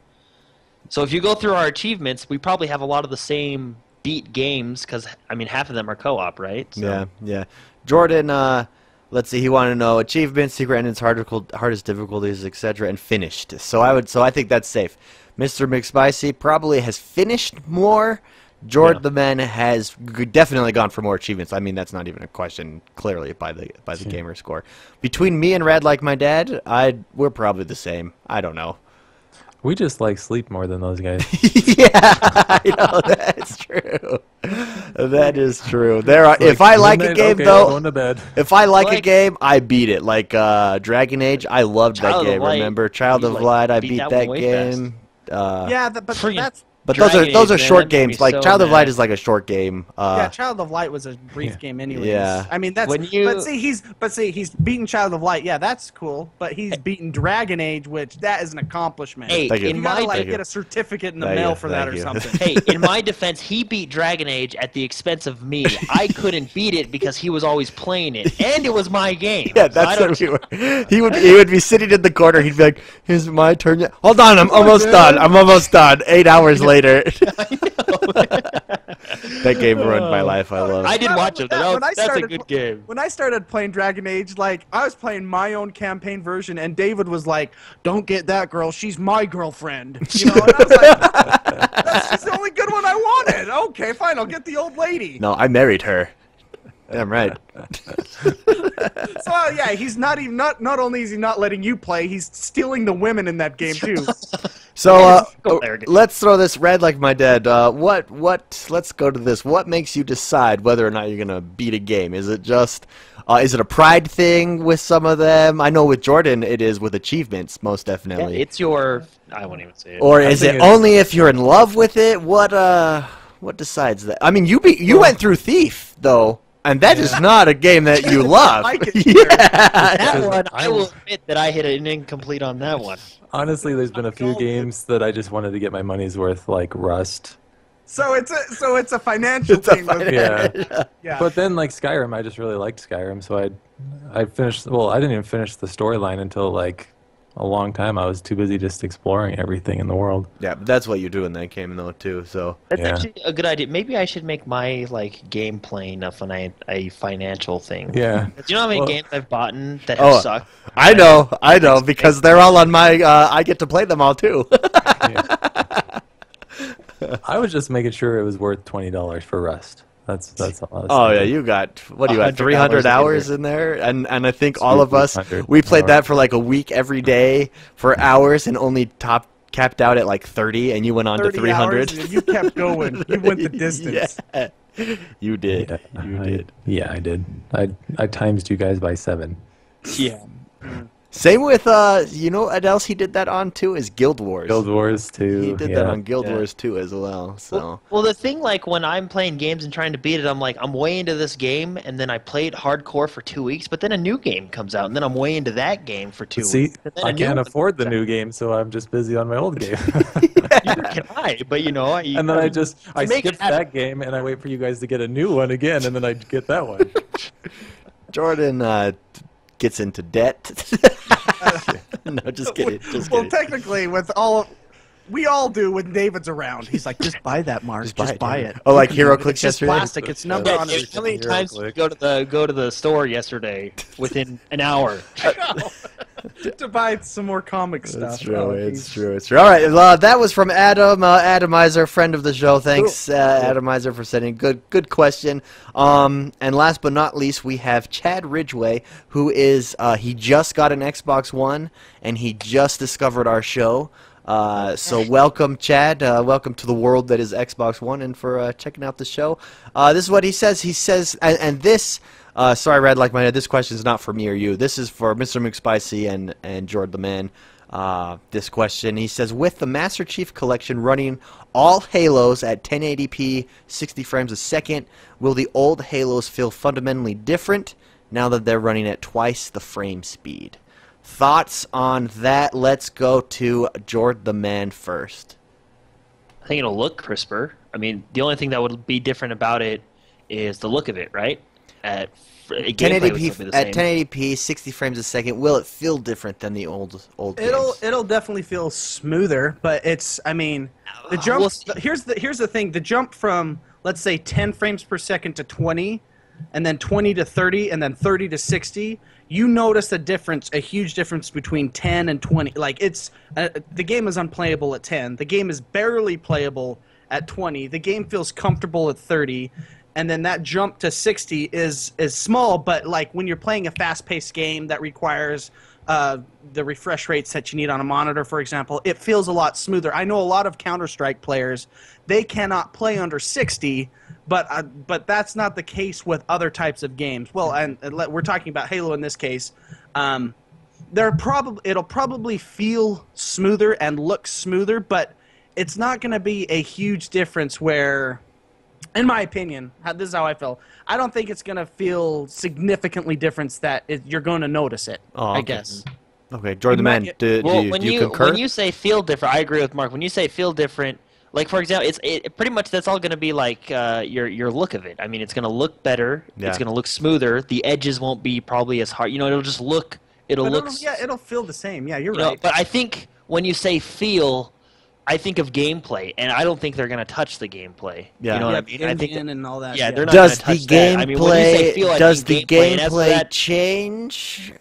if you go through our achievements, we probably have a lot of the same beat games because I mean half of them are co-op, right? So. Yeah. Jordan. Let's see. He wanted to know achievements, secret endings, hardest difficulties, etc., and finished. So I think that's safe. Mr. McSpicy probably has finished more. Jordan the man has definitely gone for more achievements. I mean, that's not even a question. Clearly, by the gamer score. Between me and Rad like my dad, we're probably the same. I don't know. We just sleep more than those guys. Yeah, I know that's true. That is true. If I like a game though, going to bed. If I like a game, I beat it. Like Dragon Age, I loved that game. Remember, Child of Light, I beat that game. But those are short games. Like Child of Light is like a short game. Yeah, Child of Light was a brief game anyways. Yeah. I mean that's but see he's beaten Child of Light. Yeah, that's cool. But he's beaten Dragon Age, which that is an accomplishment. Hey, you gotta get a certificate in the mail for that or something. Hey, in my defense, he beat Dragon Age at the expense of me. I couldn't beat it because he was always playing it, and it was my game. Yeah, that's what we were. He would be sitting in the corner. He'd be like, "Here's my turn. Hold on, I'm almost done. I'm almost done." 8 hours later. That game ruined my life. I love it. I did watch it. That's a good game. When I started playing Dragon Age, I was playing my own campaign version, and David was like, "Don't get that girl. She's my girlfriend." And I was like, "That's just the only good one I wanted." Okay, fine. I'll get the old lady. No, I married her. Damn right. So yeah, he's not only is he not letting you play, he's stealing the women in that game too. So let's throw this Red like my dad. Let's go to this. What makes you decide whether or not you're gonna beat a game? Is it just is it a pride thing with some of them? I know with Jordan it is with achievements, most definitely. Yeah, it's your I won't even say it. Or is it only if you're in love with it? What decides that? I mean, you went through Thief though. And that is not a game that you love. That one, I will admit that I hit an incomplete on that one. Honestly, there's been a few games that I just wanted to get my money's worth, like Rust. So it's a financial thing. Yeah. But then Skyrim, I just really liked Skyrim, so I finished. Well, I didn't even finish the storyline until a long time. I was too busy just exploring everything in the world. Yeah, but that's what you do in that game though too. So that's actually a good idea. Maybe I should make my game playing a financial thing. Yeah. Do you know how many games I've bought that have sucked? I know, because they're all on my. I get to play them all too. I was just making sure it was worth $20 for Rust. That's all. Oh yeah, you got 300 hours in there, and I think all of us we played that for a week every day for hours, and only capped out at 30, and you went on to 300. You kept going. You went the distance. Yeah. You did. Yeah, I did. I times you guys by 7. Yeah. Same with you know what else he did that on too is Guild Wars. Guild Wars 2. He did that on Guild Wars 2 as well. So well, the thing when I'm playing games and trying to beat it, I'm way into this game, and then I play it hardcore for 2 weeks, but then a new game comes out, and then I'm way into that game for 2 weeks. See, I can't afford the new game, so I'm just busy on my old game. Neither can I, but and then I skip that game, and I wait for you guys to get a new one again, and then I get that one. Jordan gets into debt. No, just kidding. Just Well, kidding. technically, we all do when David's around. He's like, just buy that, Mark. Just buy it. Oh, like Hero It's Clicks just yesterday? plastic. It's number Yeah, on it. how many Hero times did you click. go to the store yesterday within an hour? To buy some more comic stuff. It's true. Oh, It's geez. true. It's true. All right. That was from Adam. Atomizer, friend of the show. Thanks, Atomizer, for sending good question. And last but not least, we have Chad Ridgway, who is he just got an Xbox One and he just discovered our show. So welcome, Chad. Welcome to the world that is Xbox One, and for checking out the show. This is what he says. He says, and this. Sorry, Red, like my head. This question is not for me or you. This is for Mr. McSpicy and Jord the Man. This question, he says, with the Master Chief Collection running all Halos at 1080p, 60 frames a second, will the old Halos feel fundamentally different now that they're running at twice the frame speed? Thoughts on that? Let's go to Jord the Man first. I think it'll look crisper. I mean, the only thing that would be different about it is the look of it, right? At 1080p at 1080p, 60 frames a second. Will it feel different than the old games? It'll definitely feel smoother, but it's, I mean, the jump. Here's the thing. The jump from, let's say, 10 frames per second to 20, and then 20 to 30, and then 30 to 60. You notice a huge difference between 10 and 20. Like, it's the game is unplayable at 10. The game is barely playable at 20. The game feels comfortable at 30. And then that jump to 60 is small, but like when you're playing a fast-paced game that requires the refresh rates that you need on a monitor, for example, it feels a lot smoother. I know a lot of Counter-Strike players, they cannot play under 60, but that's not the case with other types of games. Well, and we're talking about Halo in this case. It'll probably feel smoother and look smoother, but it's not going to be a huge difference where, in my opinion, this is how I feel. I don't think it's going to feel significantly different that you're going to notice it, I guess. Okay, Jordan, man, do you concur? When you say feel different, I agree with Mark. When you say feel different, like, for example, it pretty much that's all going to be like your look of it. I mean, it's going to look better. Yeah. It's going to look smoother. The edges won't be probably as hard. You know, it'll just look. It'll feel the same. Yeah, you're right. But I think when you say feel, I think of gameplay, and I don't think they're going to touch the gameplay. Yeah. You know what I mean? I think and all that. Yeah, they're not going to touch that. I mean, when you say feel, does the gameplay change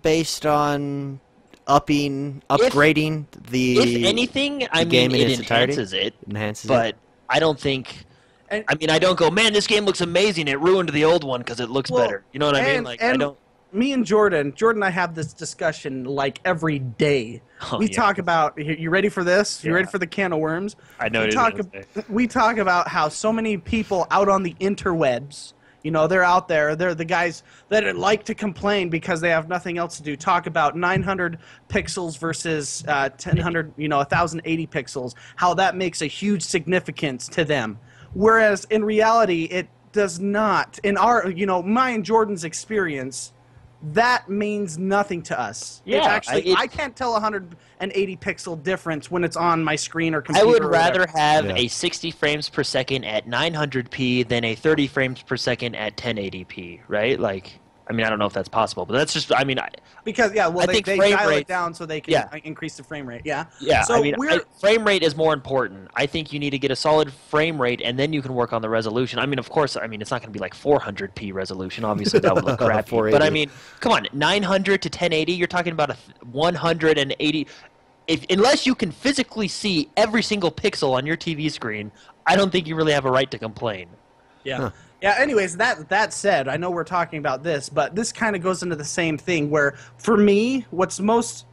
based on upgrading the if anything, I mean, game in it its entirety? enhances it, but I don't think. I mean, I don't go, man, this game looks amazing. It ruined the old one because it looks better. You know what I mean? Like, I don't. Me and Jordan and I have this discussion like every day. We talk about. You ready for this? You ready for the can of worms? I know. We talk about how so many people out on the interwebs. You know, they're out there. They're the guys that like to complain because they have nothing else to do. Talk about 900 pixels versus 1000, 1080 pixels. How that makes a huge significance to them. Whereas in reality, it does not. In our, my and Jordan's experience, that means nothing to us. Yeah, it's actually, I can't tell 180 pixel difference when it's on my screen or computer. I would rather have a 60 frames per second at 900p than a 30 frames per second at 1080p, right? Like, I mean, I don't know if that's possible, but that's just, I mean, because they dial it down so they can increase the frame rate. Yeah. Yeah. So I mean, frame rate is more important. I think you need to get a solid frame rate, and then you can work on the resolution. I mean, of course, I mean, it's not going to be like 400p resolution. Obviously, that would look crappy. But I mean, come on, 900 to 1080. You're talking about a 180. Unless you can physically see every single pixel on your TV screen, I don't think you really have a right to complain. Yeah. Huh. Yeah, anyways, that said, I know we're talking about this, but this kind of goes into the same thing where, for me, what's most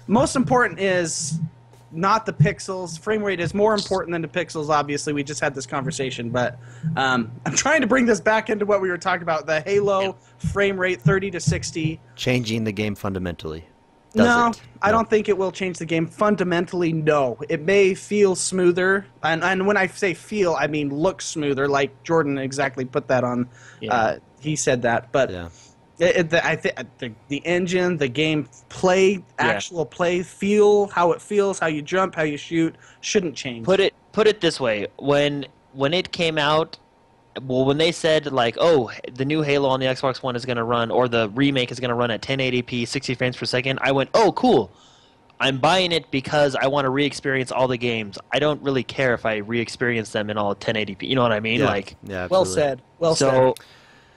important is not the pixels. Frame rate is more important than the pixels, obviously. We just had this conversation, but I'm trying to bring this back into what we were talking about, the Halo frame rate 30 to 60. Changing the game fundamentally. No, I don't think it will change the game. Fundamentally, no. It may feel smoother, and when I say feel, I mean look smoother, like Jordan exactly put that on. He said that, but I think the engine, the game play, actual play, how it feels, how you jump, how you shoot, shouldn't change. Put it this way: when it came out, well, when they said like, oh, the new Halo on the Xbox One is going to run, or the remake is going to run at 1080p, 60 frames per second, I went, oh, cool. I'm buying it because I want to re-experience all the games. I don't really care if I re-experience them in all 1080p. You know what I mean? Yeah. Like, Yeah, Well absolutely. said. Well so, said.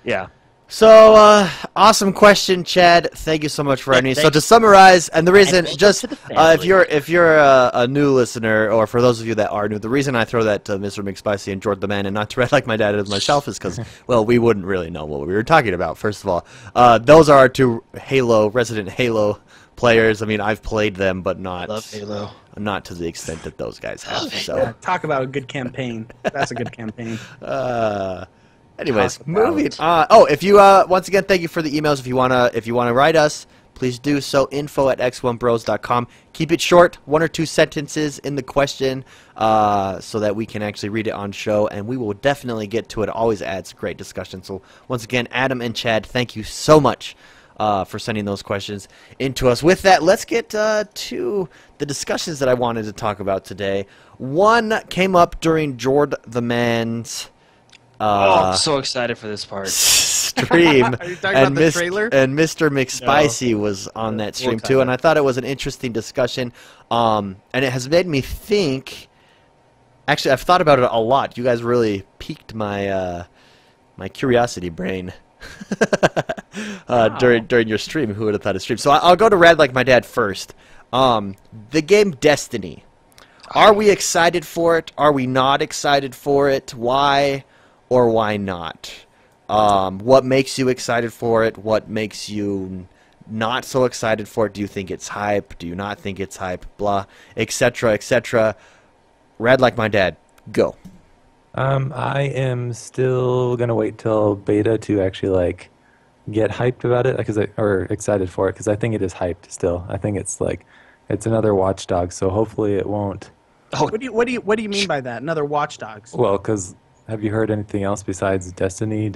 yeah. So, awesome question, Chad. Thank you so much for writing. So thank to you. summarize, and the reason, welcome just to the family. if you're a new listener, or for those of you that are new, the reason I throw that to Mr. McSpicy and Jordan the Man, and not to Red Like My Dad and myself, is because, well, we wouldn't really know what we were talking about. First of all, those are our two Resident Halo players. I mean, I've played them, but not Love Halo. not to the extent that those guys have. So. Yeah, talk about a good campaign. That's a good campaign. Anyways, Talk moving. about- If you once again, thank you for the emails. If you wanna write us, please do so. info@x1bros.com. Keep it short, 1 or 2 sentences in the question, so that we can actually read it on show, and we will definitely get to it. It always adds great discussion. So once again, Adam and Chad, thank you so much for sending those questions into us. With that, let's get to the discussions that I wanted to talk about today. One came up during Jord the Man's I'm so excited for this part. stream. Are you talking about the trailer? And Mr. McSpicy was on that stream too, and I thought it was an interesting discussion. And it has made me think. Actually, I've thought about it a lot. You guys really piqued my my curiosity brain during your stream. Who would have thought of stream? So I'll go to Rad Like My Dad first. The game Destiny. Are we excited for it? Are we not excited for it? Why or why not? What makes you excited for it? What makes you not so excited for it? Do you think it's hype? Do you not think it's hype? Blah, etc., etc. Rad Like My Dad, go. I am still gonna wait till beta to actually get hyped about it, or excited for it, because I think it is hyped still. I think it's it's another Watch Dogs, so hopefully it won't. What do you mean by that? Another Watch Dogs? Well, because have you heard anything else besides Destiny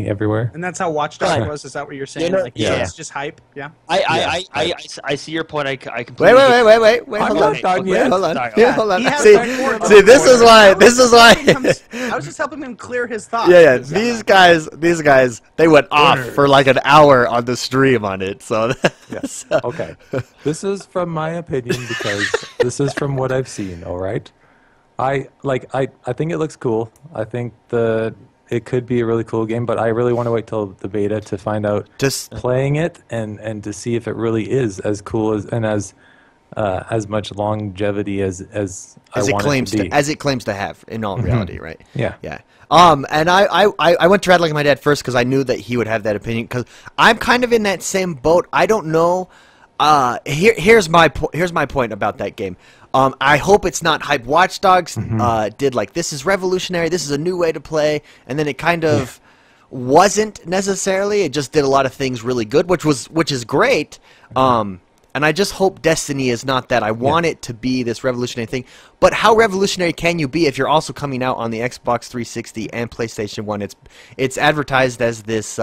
everywhere? And that's how Watch Dogs was. Is that what you're saying? So yeah. it's just hype. Yeah. I see your point. I completely Wait, I'm hold not on. done Wait, yet. hold on. Sorry. Yeah, hold on. He has See, that forward this is why. I was just helping him clear his thoughts. Yeah. These guys, they went off for like an hour on the stream on it. So, so- Okay. This is from my opinion because this is from what I've seen, all right? I think it looks cool. I think it could be a really cool game, but I really want to wait till the beta to find out Just playing it and to see if it really is as cool and as much longevity as I it want claims it to be. as it claims to have in all reality, right? Yeah. Yeah. And I went to Rad Like My Dad first because I knew that he would have that opinion, because I'm kind of in that same boat. I don't know. Here's my point about that game. I hope it's not hype. Watch Dogs did this is revolutionary, this is a new way to play, and then it kind of wasn't necessarily. It just did a lot of things really good, which is great. And I just hope Destiny is not that. I want it to be this revolutionary thing. But how revolutionary can you be if you're also coming out on the Xbox 360 and PlayStation 1? It's advertised as this.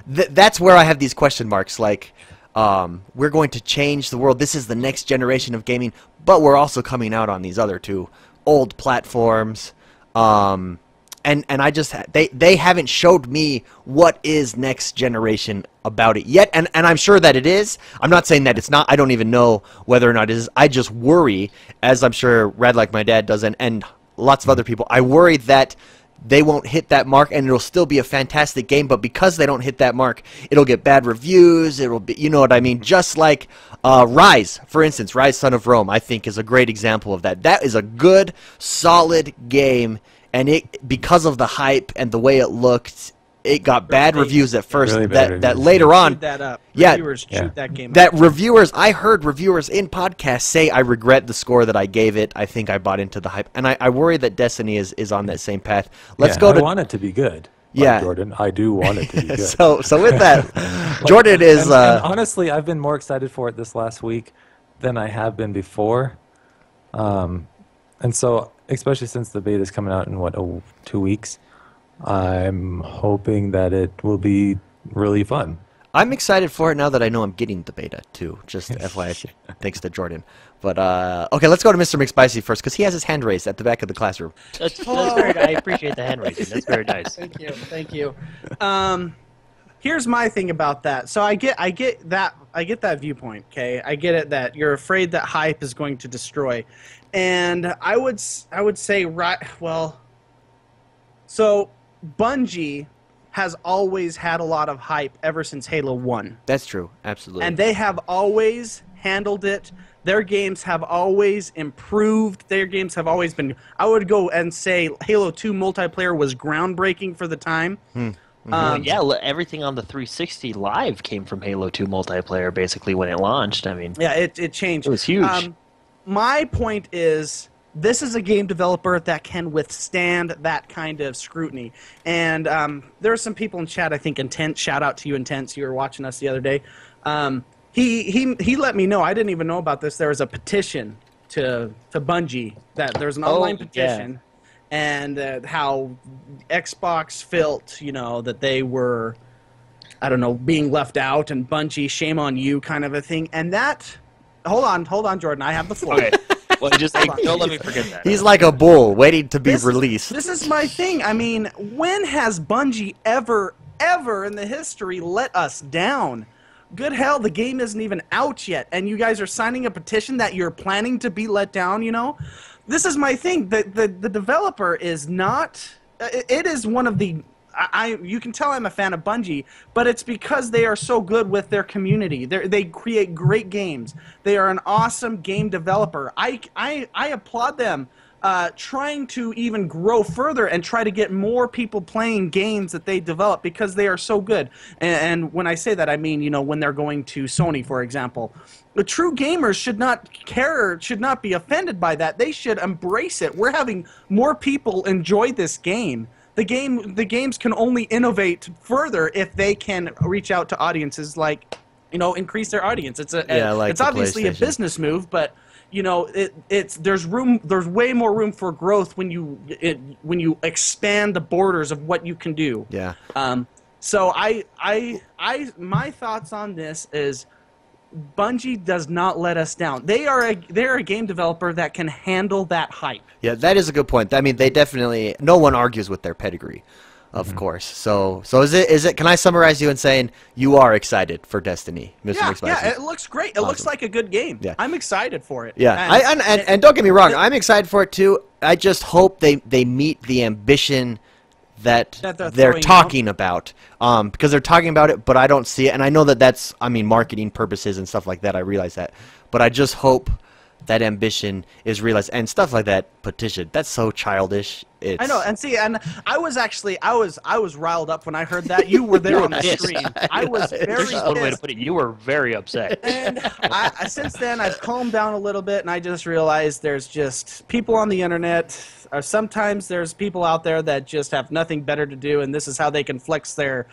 That's where I have these question marks. We're going to change the world. This is the next generation of gaming. But we're also coming out on these other two old platforms. And I just they haven't showed me what is next generation about it yet, and I'm sure that it is. I'm not saying that it's not. I don't even know whether or not it is. I just worry, as I'm sure Rad Like My Dad does, and lots of other people. I worry that they won't hit that mark, and it'll still be a fantastic game, but because they don't hit that mark, it'll get bad reviews. It'll be, you know what I mean? Just like Rise, for instance, Rise Son of Rome, I think is a great example of that. That is a good, solid game. And it, because of the hype and the way it looked, it got bad reviews at first. Really bad that reviews. later on, Shoot that up. Yeah. Reviewers Yeah. shoot that game that up. reviewers, I heard reviewers in podcasts say, I regret the score that I gave it. I think I bought into the hype, and I worry that Destiny is on that same path. Let's go I to want it to be good. Yeah. Jordan, I do want it to be good. so with that, Jordan is and honestly, I've been more excited for it this last week than I have been before. And so, especially since the beta is coming out in 2 weeks, I'm hoping that it will be really fun. I'm excited for it now that I know I'm getting the beta too. Just FYI, thanks to Jordan. But okay, let's go to Mr. McSpicy first because he has his hand raised at the back of the classroom. That's very, I appreciate the hand raising. That's very nice. Thank you. Here's my thing about that. So I get that viewpoint. Okay, I get it that you're afraid that hype is going to destroy, and I would say so Bungie has always had a lot of hype ever since Halo 1. That's true, absolutely. And they have always handled it. Their games have always improved. Their games have always been... I would go and say Halo 2 multiplayer was groundbreaking for the time. Yeah, everything on the 360 Live came from Halo 2 multiplayer, basically, when it launched. I mean... Yeah, it changed. It was huge. My point is... This is a game developer that can withstand that kind of scrutiny. And there are some people in chat, I think Intense, shout out to you Intense, you were watching us the other day. He let me know, I didn't even know about this, there was a petition to Bungie, that there's an online petition, and how Xbox felt, that they were, I don't know, being left out, and Bungie, shame on you kind of a thing. And that, hold on, Jordan, I have the floor. Okay. Well, just don't let me forget that. He's like a bull waiting to be released. This is my thing. I mean, when has Bungie ever in the history let us down? Good hell, the game isn't even out yet, and you guys are signing a petition that you're planning to be let down, This is my thing. The developer is not... It is one of the... you can tell I'm a fan of Bungie, but it's because they are so good with their community. They create great games. They are an awesome game developer. I applaud them trying to even grow further and try to get more people playing games that they develop because they are so good. And when I say that, I mean, when they're going to Sony, for example. The true gamers should not care, should not be offended by that. They should embrace it. We're having more people enjoy this game. The games can only innovate further if they can reach out to audiences, like, increase their audience. It's it's obviously a business move, but there's way more room for growth when you expand the borders of what you can do. Yeah. So my thoughts on this is Bungie does not let us down. They're a game developer that can handle that hype. Yeah, that is a good point. I mean, they definitely, no one argues with their pedigree, of course. So is it? Can I summarize you in saying you are excited for Destiny, Mr. McSpicy? Yeah, it looks great. It looks like a good game. Yeah. I'm excited for it. Yeah, and don't get me wrong, I'm excited for it too. I just hope they meet the ambition that they're talking about, because they're talking about it, but I don't see it, and I know that's, marketing purposes and stuff like that. I realize that, but I just hope that ambition is realized and stuff like that. Petition, that's so childish. I know, and see, and I was riled up when I heard that. You were there on the stream. I was very pissed. One way to put it. You were very upset. And since then, I've calmed down a little bit, and I just realized there's just people on the internet. Or sometimes there's people out there that just have nothing better to do, and this is how they can flex their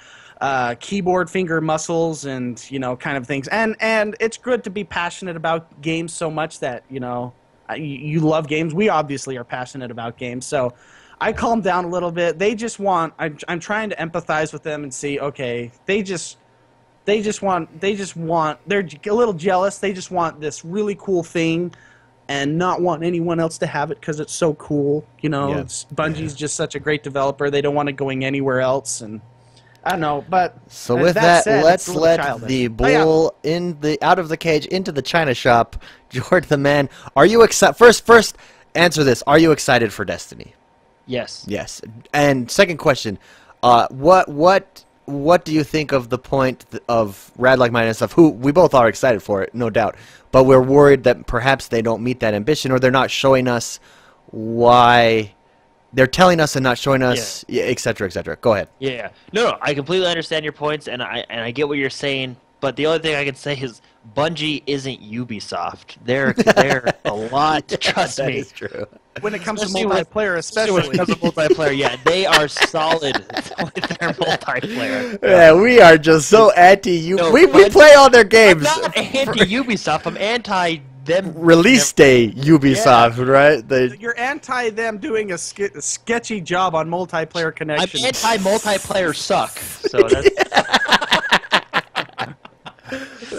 keyboard finger muscles and kind of things. And it's good to be passionate about games so much that you love games. We obviously are passionate about games, so I calmed down a little bit. They just want. I'm trying to empathize with them and see. Okay, they just want. They're a little jealous. They just want this really cool thing, and not want anyone else to have it because it's so cool. Bungie's just such a great developer. They don't want it going anywhere else, and I don't know. But so with that, let's let the bull out of the cage into the china shop. Jordan, the man, are you excited? First, answer this: are you excited for Destiny? Yes. Yes. And second question, what do you think of the point of Rad Like Mine and stuff? Who we both are excited for it, no doubt. But we're worried that perhaps they don't meet that ambition, or they're not showing us why. They're telling us and not showing us, et cetera, et cetera. Go ahead. Yeah. No, I completely understand your points, and I get what you're saying. But the only thing I can say is Bungie isn't Ubisoft. They're a lot. Trust me. That is true. When it comes to multiplayer, especially. When it comes to multiplayer, yeah, they are solid with their multiplayer. Yeah, we are just so anti-Ubisoft. No, we play all their games. I'm not anti-Ubisoft. I'm anti them. Release day Ubisoft, right? You're anti them doing a sketchy job on multiplayer connections. I'm anti-multiplayer suck. So that's...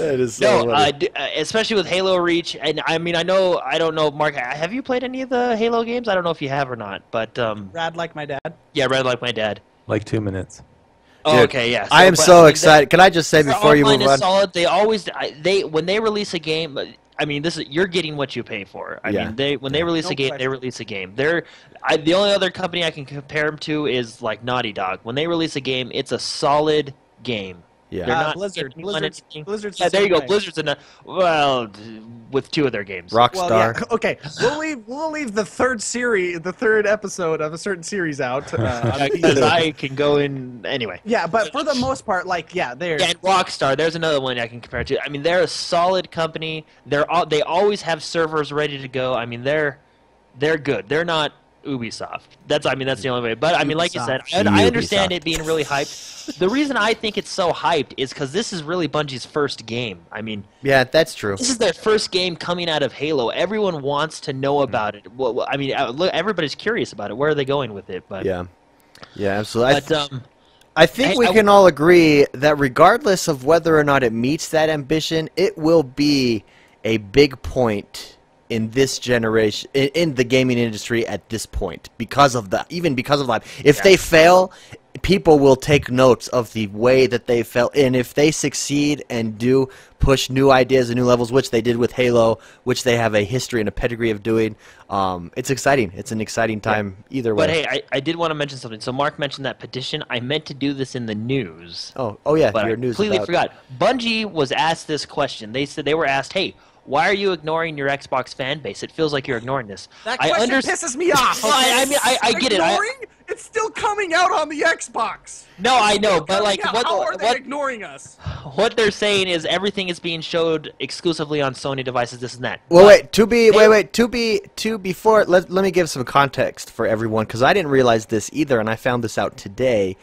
That is so No, funny. especially with Halo Reach, and I mean, I don't know, Mark, have you played any of the Halo games? I don't know if you have or not, but Rad like my dad. yeah, Red Like My Dad. Like 2 minutes. Oh, Dude, okay, yeah. I am but, so mean, excited. Can I just say their before you online move is on? solid. They always when they release a game. I mean, you're getting what you pay for. I Yeah. mean, when they release No a game, they question. release a game. The only other company I can compare them to is like Naughty Dog. When they release a game, it's a solid game. Yeah. They're not Blizzard. taking on anything. Blizzard's Yeah, the there you same go. way. Blizzard's with 2 of their games. Rockstar. Well, yeah, okay. We'll leave the third episode of a certain series out. Because I can go in anyway. Yeah, but for the most part, like, yeah, they're Yeah, and Rockstar, there's another one I can compare it to. I mean, they're a solid company. They always have servers ready to go. I mean, they're good. They're not Ubisoft. That's the only way. But I mean, like you said, I understand Ubisoft. it being really hyped. The reason I think it's so hyped is because this is really Bungie's first game. I mean, Yeah, that's true. this is their first game coming out of Halo. Everyone wants to know about it. Well, I mean, look, everybody's curious about it. Where are they going with it? But Yeah. Yeah, absolutely. But I think we can all agree that regardless of whether or not it meets that ambition, it will be a big point in this generation, in the gaming industry at this point, because of that. If they fail, people will take notes of the way that they felt, and if they succeed and do push new ideas and new levels, which they did with Halo, which they have a history and a pedigree of doing, it's exciting. It's an exciting time either way. But hey, I did want to mention something. So Mark mentioned that petition. I meant to do this in the news. Oh yeah, But your I news completely about forgot. Bungie was asked this question. They were asked, "Hey, why are you ignoring your Xbox fan base? It feels like you're ignoring this." that question pisses me off. Well, I mean, I get it. Ignoring? It's still coming out on the Xbox. No, I know, but like, How are they what ignoring us? what they're saying is everything is being showed exclusively on Sony devices. This and that. Well, But before let me give some context for everyone, because I didn't realize this either, and I found this out today.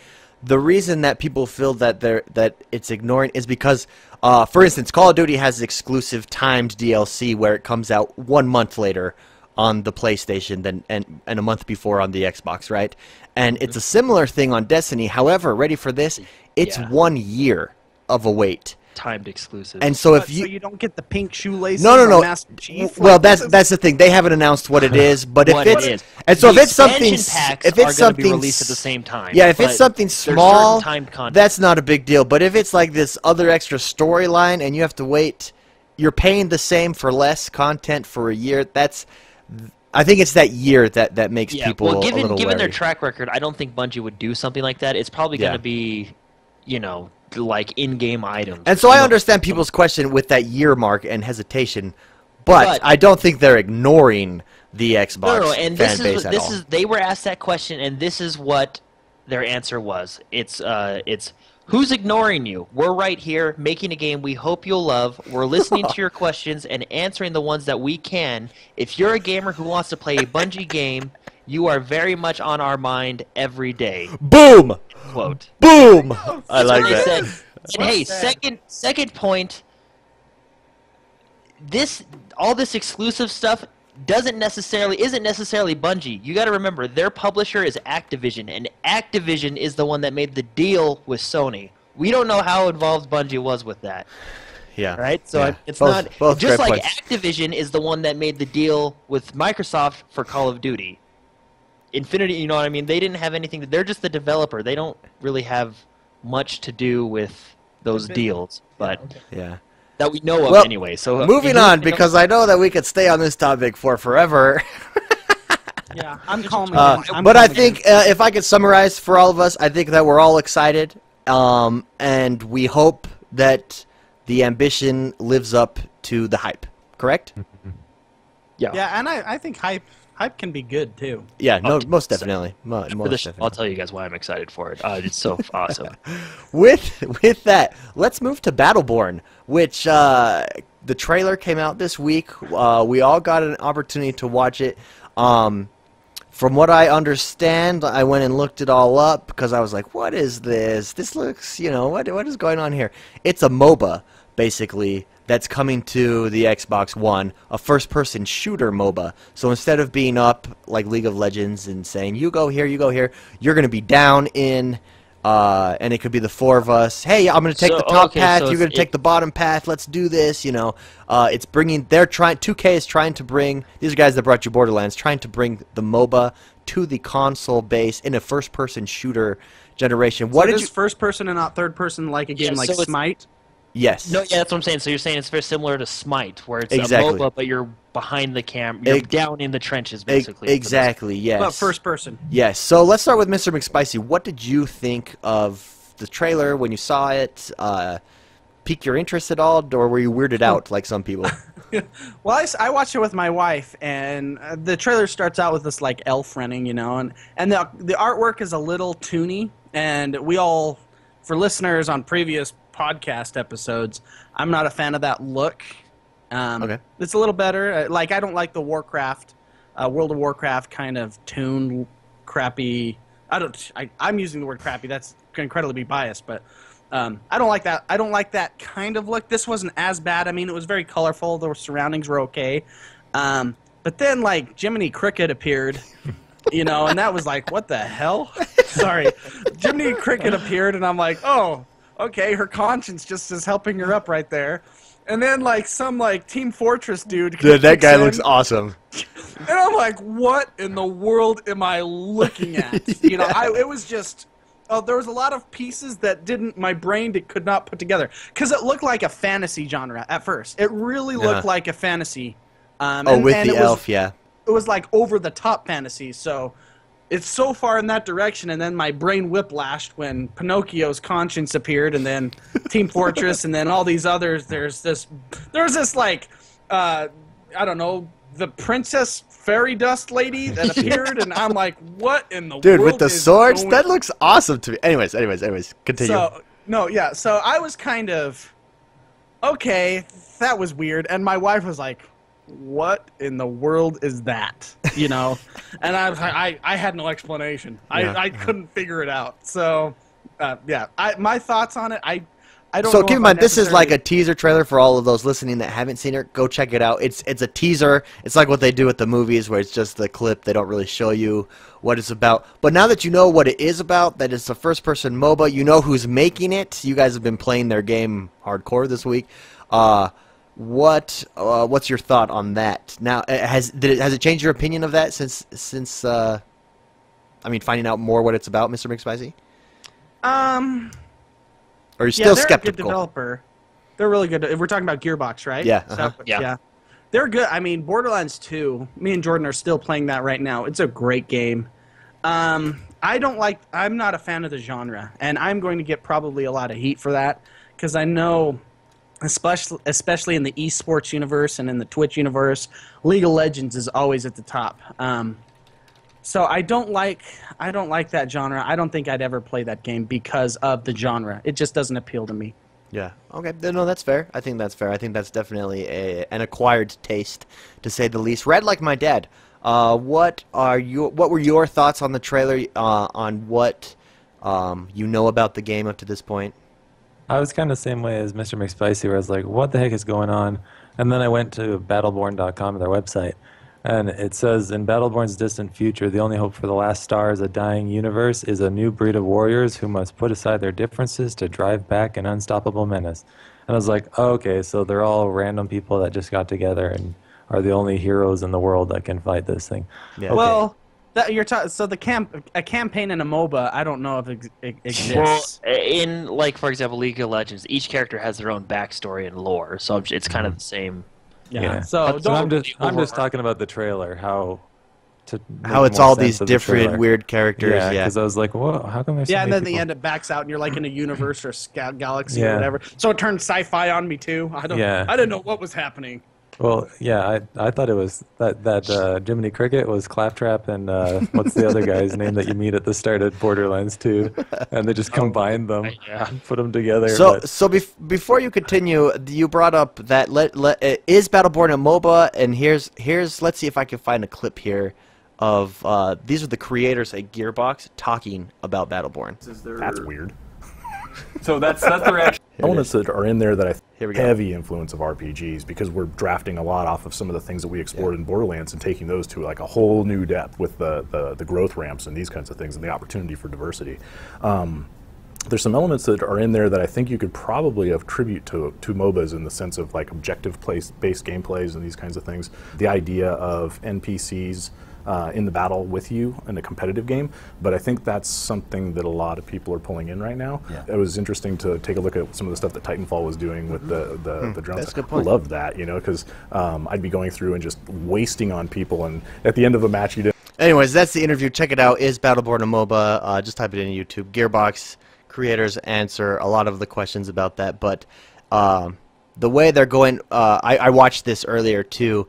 The reason that people feel that it's ignoring is because, for instance, Call of Duty has exclusive timed DLC where it comes out 1 month later on the PlayStation and a month before on the Xbox, right? And it's a similar thing on Destiny. However, ready for this? It's Yeah. 1 year of a wait. Timed exclusive. And so So if you don't get the pink shoelaces. no, or no. Master Chief? Well, Like, that's the thing. They haven't announced what it is, but What if it it's is. and so The if it's something, expansion packs if are it's gonna be something released at the same time. yeah, if but it's something there's small, certain timed content. that's not a big deal. But if it's like this other extra storyline and you have to wait, you're paying the same for less content for a year. I think it's that year that makes people well, a little given their wary. track record, I don't think Bungie would do something like that. It's probably going Yeah. to be, like in-game items. And so I understand people's question with that year mark and hesitation, but I don't think they're ignoring the Xbox No, and fan base at this all. is they were asked that question, and this is what their answer was. It's who's ignoring you? We're right here making a game we hope you'll love. We're listening to your questions and answering the ones that we can. If you're a gamer who wants to play a Bungie game, you are very much on our mind every day. Boom! Quote. Boom! I That's like what they that. said. And hey, second point. All this exclusive stuff isn't necessarily Bungie. You got to remember their publisher is Activision, and Activision is the one that made the deal with Sony. We don't know how involved Bungie was with that, Yeah. right? So Yeah. it's Both- not both just great like points. Activision is the one that made the deal with Microsoft for Call of Duty. Infinity, you know what I mean? They didn't have anything. They're just the developer. They don't really have much to do with those deals, but Yeah. that we know of Well, anyway. So moving on, because I know that we could stay on this topic for forever. Yeah, I'm calm Uh, again. I'm but I calm think again. if I could summarize for all of us, I think that we're all excited, and we hope that the ambition lives up to the hype. Correct? Yeah, and I think hype can be good too. Yeah, no, so- most definitely. Most for this, definitely. I'll tell you guys why I'm excited for it. It's so awesome. With that, let's move to Battleborn, which the trailer came out this week. We all got an opportunity to watch it. From what I understand, I went and looked it all up because I was like, what is this? This looks, what is going on here? It's a MOBA, basically, that's coming to the Xbox One, a first-person shooter MOBA. So instead of being up like League of Legends and saying, you go here, you're going to be down in and it could be the four of us. Hey, I'm going to take the top path. You're going to take the bottom path. Let's do this. You know, it's bringing. 2K is trying to bring. These are guys that brought you Borderlands, trying to bring the MOBA to the console base in a first-person shooter generation. What is first-person and not third-person, like a game like Smite? Yes. No, yeah, that's what I'm saying. So you're saying it's very similar to Smite, where it's a MOBA, but you're behind the camera. You're down in the trenches, basically. Exactly, yes. But first person. Yes. So let's start with Mr. McSpicy. What did you think of the trailer when you saw it? Pique your interest at all, or were you weirded out like some people? Well, I watched it with my wife, and the trailer starts out with this like elf running, you know, and the artwork is a little toony, and we all, for listeners on previous podcast episodes, I'm not a fan of that look. Okay. It's a little better. Like, I don't like the Warcraft, World of Warcraft kind of toon crappy. I'm using the word crappy. That's incredibly biased, but I don't like that. I don't like that kind of look. This wasn't as bad. I mean, it was very colorful. The surroundings were okay. But then, like, Jiminy Cricket appeared, you know, and that was like, what the hell? Sorry. Jiminy Cricket appeared, and I'm like, oh, okay, her conscience just is helping her up right there. And then, like, some, like, Team Fortress dude. Dude, that guy looks awesome. And I'm like, what in the world am I looking at? You know, it was just... there was a lot of pieces that my brain could not put together. Because it looked like a fantasy genre at first. It really looked like a fantasy. With the elf, yeah. It was like over-the-top fantasy, so... It's so far in that direction, and then my brain whiplashed when Pinocchio's conscience appeared, and then Team Fortress, and then all these others. There's this like, I don't know, the Princess Fairy Dust Lady that appeared, and I'm like, what in the world? Dude, with the swords? That looks awesome to me. Anyways, continue. So I was kind of, okay, that was weird, and my wife was like, what in the world is that? You know, and I had no explanation. I couldn't figure it out. So, my thoughts on it. I don't. So keep in mind, this is like a teaser trailer for all of those listening that haven't seen it. Go check it out. It's a teaser. It's like what they do with the movies, where it's just the clip. They don't really show you what it's about. But now that you know what it is about, that it's a first-person MOBA, you know who's making it. You guys have been playing their game hardcore this week. What's your thought on that? Now, has it changed your opinion of that since finding out more what it's about, Mr. McSpicy? Or are you still skeptical? They're a good developer. They're really good. We're talking about Gearbox, right? Yeah. Yeah. They're good. I mean, Borderlands 2. Me and Jordan are still playing that right now. It's a great game. I'm not a fan of the genre, and I'm going to get probably a lot of heat for that because I know. Especially in the esports universe and in the Twitch universe, League of Legends is always at the top. So I don't like that genre. I don't think I'd ever play that game because of the genre. It just doesn't appeal to me. Yeah. Okay. No, that's fair. I think that's fair. I think that's definitely an acquired taste, to say the least. Red like my dad. What were your thoughts on the trailer? On what you know about the game up to this point? I was kind of the same way as Mr. McSpicy, where I was like, what the heck is going on? And then I went to Battleborn.com, their website, and it says, in Battleborn's distant future, the only hope for the last star is a dying universe is a new breed of warriors who must put aside their differences to drive back an unstoppable menace. And I was like, oh, okay, so they're all random people that just got together and are the only heroes in the world that can fight this thing. Yeah. Okay. Well... So a campaign in a MOBA, I don't know if it exists. Well, in, like, for example, League of Legends, each character has their own backstory and lore, so it's kind of the same. Yeah. So I'm just talking about the trailer, how it's all these different weird characters. Yeah, because I was like, whoa, how come there's so and many then people? the end it backs out, and you're like in a universe or galaxy or whatever. So it turned sci-fi on me too. I didn't know what was happening. Well, yeah, I thought it was that Jiminy Cricket was Claptrap and what's the other guy's name that you meet at the start of Borderlands 2, and they just combined them, put them together. So before you continue, you brought up that is Battleborn a MOBA, and here's let's see if I can find a clip here of these are the creators at Gearbox talking about Battleborn. That's weird. So that's the reaction. Elements that are in there that I think heavy influence of RPGs, because we're drafting a lot off of some of the things that we explored in Borderlands and taking those to like a whole new depth with the growth ramps and these kinds of things and the opportunity for diversity. there's some elements that are in there that I think you could probably attribute to MOBAs in the sense of like objective-based gameplays and these kinds of things. The idea of NPCs in the battle with you in a competitive game, but I think that's something that a lot of people are pulling in right now. Yeah. It was interesting to take a look at some of the stuff that Titanfall was doing with the drones. That's a good point. I loved that, you know, because I'd be going through and just wasting on people, and at the end of a match you didn't. Anyways, that's the interview. Check it out. Is Battleborn a MOBA? Just type it in YouTube. Gearbox creators answer a lot of the questions about that, but the way they're going, I watched this earlier too,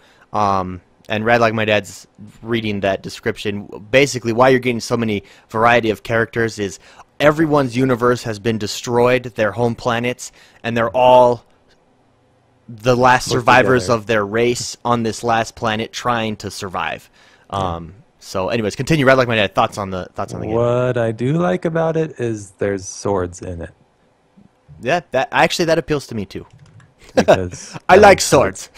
and Rad Like My Dad's reading that description. Basically, why you're getting so many variety of characters is everyone's universe has been destroyed, their home planets, and they're all the last survivors of their race on this last planet trying to survive. So anyways, continue. Rad Like My Dad, thoughts on the game. What I do like about it is there's swords in it. Yeah, that appeals to me too. Because I like swords.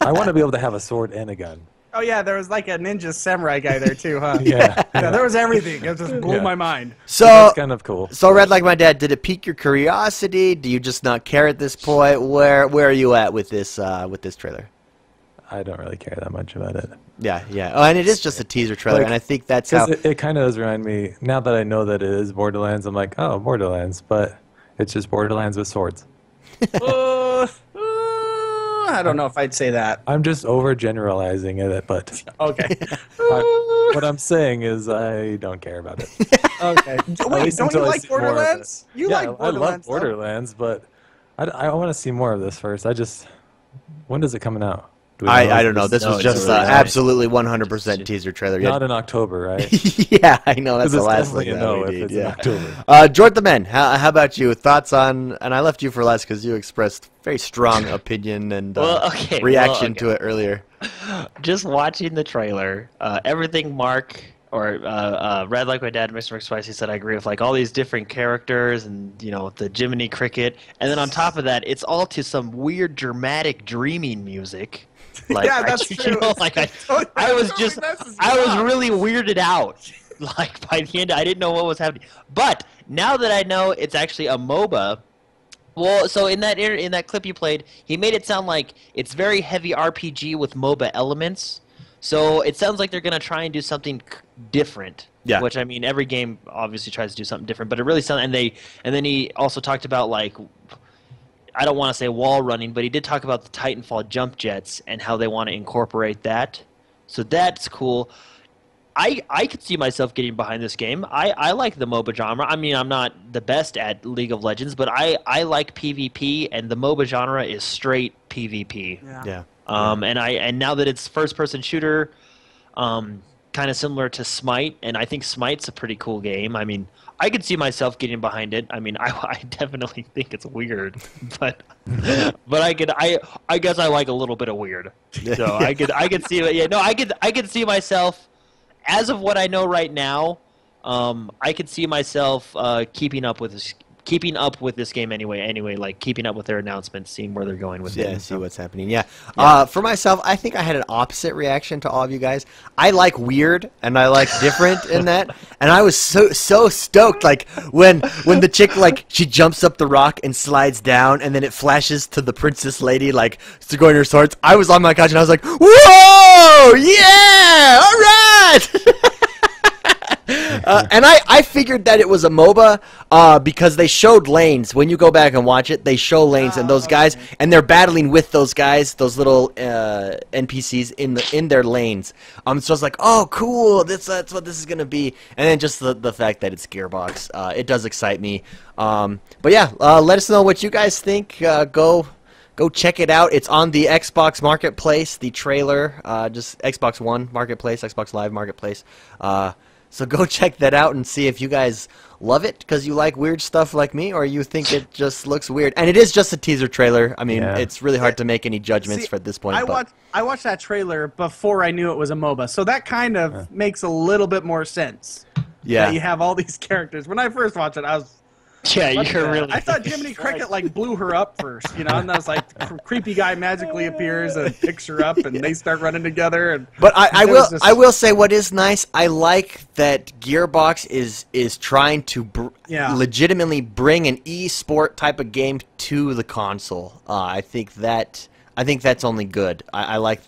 I want to be able to have a sword and a gun. Oh yeah, there was like a ninja samurai guy there too, huh? Yeah. There was everything. It just blew my mind. So that's kind of cool. So Rad Like My Dad, did it pique your curiosity? Do you just not care at this point? Where are you at with this trailer? I don't really care that much about it. Yeah. Oh, and it is just a teaser trailer, and I think that's how it kind of does remind me. Now that I know that it is Borderlands, I'm like, oh, Borderlands, but it's just Borderlands with swords. I don't know if I'd say that. I'm just overgeneralizing it, but okay. What I'm saying is I don't care about it. Okay. Wait, don't you like Borderlands? You like Borderlands? I love Borderlands, but I want to see more of this first. When is it coming out? I don't know. This was just absolutely 100% teaser trailer. Not in October, right? Yeah, I know. That's the last thing that we need. Yeah. Jordan the Man, how about you? Thoughts on? And I left you for last because you expressed very strong opinion and reaction to it earlier. Just watching the trailer, everything Mark or Rad Like My Dad, Mr. McSpicy said, I agree with like all these different characters and the Jiminy Cricket, and then on top of that, it's all to some weird dramatic dreaming music. Like, yeah, that's true. I was really weirded out. Like by the end, I didn't know what was happening. But now that I know it's actually a MOBA, well, so in that clip you played, he made it sound like it's very heavy RPG with MOBA elements. So it sounds like they're gonna try and do something different. Yeah. Which I mean, every game obviously tries to do something different, but it really sounds. And then he also talked about like, I don't want to say wall running, but he did talk about the Titanfall jump jets and how they want to incorporate that. So that's cool. I could see myself getting behind this game. I like the MOBA genre. I mean, I'm not the best at League of Legends, but I like PvP, and the MOBA genre is straight PvP. Yeah. And now that it's first-person shooter, kind of similar to Smite, and I think Smite's a pretty cool game. I mean, I could see myself getting behind it. I mean, I definitely think it's weird, but I guess I like a little bit of weird. So I could see it. Yeah, no, I could see myself, as of what I know right now, I could see myself keeping up with this game anyway, like keeping up with their announcements, seeing where they're going with it. Yeah, see what's happening. Yeah. For myself, I think I had an opposite reaction to all of you guys. I like weird and I like different in that, and I was so stoked. Like when the chick she jumps up the rock and slides down, and then it flashes to the princess lady going her swords. I was on my couch and I was like, whoa, yeah, all right. And I figured that it was a MOBA because they showed lanes. When you go back and watch it, they show lanes and those guys, and they're battling with those guys, those little NPCs in their lanes. So I was like, oh, cool, that's what this is gonna be. And then just the fact that it's Gearbox, it does excite me. But yeah, let us know what you guys think. Go check it out. It's on the Xbox Marketplace. The trailer, just Xbox One Marketplace, Xbox Live Marketplace. So go check that out and see if you guys love it because you like weird stuff like me, or you think it just looks weird. And it is just a teaser trailer. I mean, it's really hard to make any judgments at this point. I watched that trailer before I knew it was a MOBA, so that kind of makes a little bit more sense. Yeah. That you have all these characters. When I first watched it, I was Yeah, you're really. I thought Jiminy Cricket like blew her up first, you know, and I was like, creepy guy magically appears and picks her up, and they start running together. And But I will say what is nice. I like that Gearbox is trying to legitimately bring an e-sport type of game to the console. I think that's only good. I like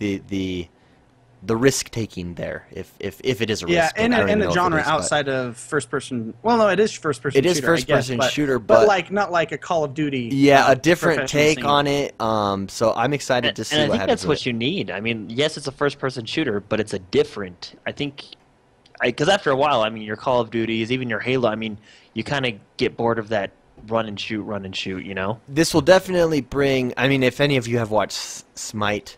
the risk taking there, if it is a risk. Yeah, in a genre outside of first person. Well, no, it is first person. It is shooter, first I guess, person shooter, but like not like a Call of Duty. Yeah, a different professional take scene. on it. So I'm excited to see and I what think happens. that's what you need. I mean, yes, it's a first person shooter, but it's a different. I think, because after a while, I mean, your Call of Duties, even your Halo. I mean, you kind of get bored of that run and shoot. You know. This will definitely bring. I mean, if any of you have watched Smite.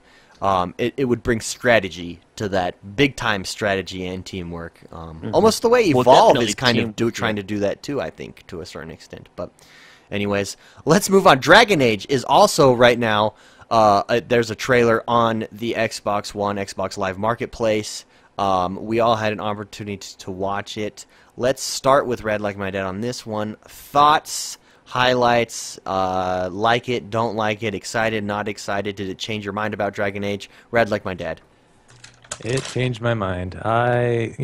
It would bring strategy to that, big time strategy and teamwork. Almost the way Evolve is kind of trying to do that too, I think, to a certain extent. But anyways, let's move on. Dragon Age is also right now, there's a trailer on the Xbox One, Xbox Live Marketplace. We all had an opportunity to watch it. Let's start with Red Like My Dad on this one. Thoughts? Highlights, like it, don't like it, excited, not excited. Did it change your mind about Dragon Age? Red Like My Dad. It changed my mind. I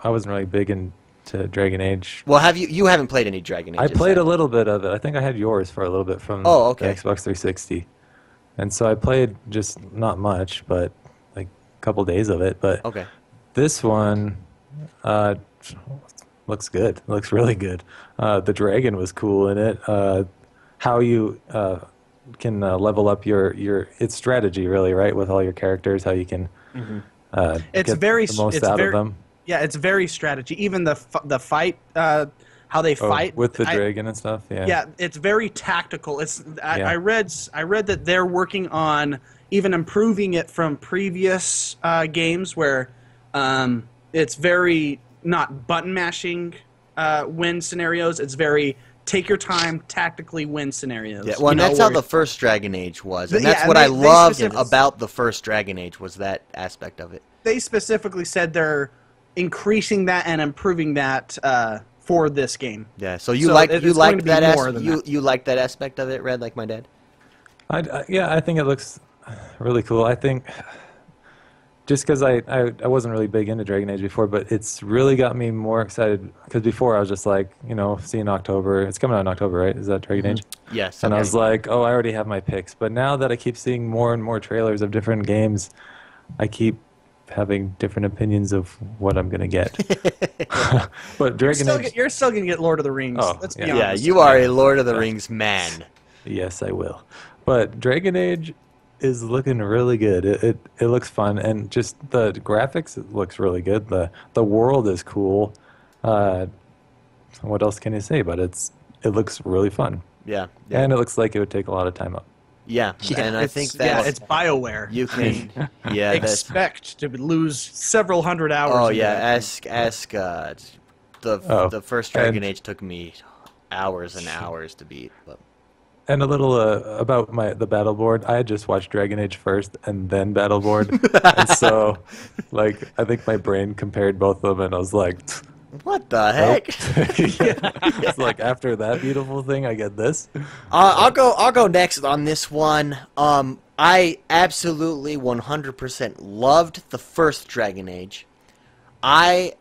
wasn't really big into Dragon Age. Well, you haven't played any Dragon Age? I played a little bit of it. I think I had yours for a little bit from the Xbox 360. And so I played just not much, but like a couple days of it. But this one looks good. Looks really good. The dragon was cool in it. How you can level up its strategy, really, right, with all your characters. How you can it's get very the most out of them. Yeah, it's very strategy. Even the fight, how they fight with the dragon and stuff. Yeah. Yeah, it's very tactical. I read that they're working on even improving it from previous games where it's very not button mashing win scenarios. It's very take your time, tactically win scenarios. Yeah, well, and that's how the first Dragon Age was, and that's what I loved about the first Dragon Age was that aspect of it. They specifically said they're increasing that and improving that for this game. Yeah, so you like that aspect of it, Red, like my dad. I think it looks really cool. I think. Just because I wasn't really big into Dragon Age before, but it's really got me more excited. Because before I was just like, seeing October. It's coming out in October, right? Is that Dragon Age? Yes. And I was like, I already have my picks. But now that I keep seeing more and more trailers of different games, I keep having different opinions of what I'm going to get. But Dragon Age... You're still going to get Lord of the Rings. Oh, Let's be honest. Yeah, you are a Lord of the Rings man. Yes, I will. But Dragon Age is looking really good. It looks fun, and just the graphics, it looks really good. The world is cool. What else can you say? But it looks really fun. Yeah. And it looks like it would take a lot of time up. Yeah, and I think that it's BioWare. You can expect to lose several hundred hours. Oh yeah, ask the first Dragon Age took me hours and hours to beat. But. And a little about the Battleborn. I had just watched Dragon Age first and then Battleborn. And so, I think my brain compared both of them, and I was like, what the heck? It's like, after that beautiful thing, I get this. I'll go next on this one. I absolutely 100% loved the first Dragon Age. I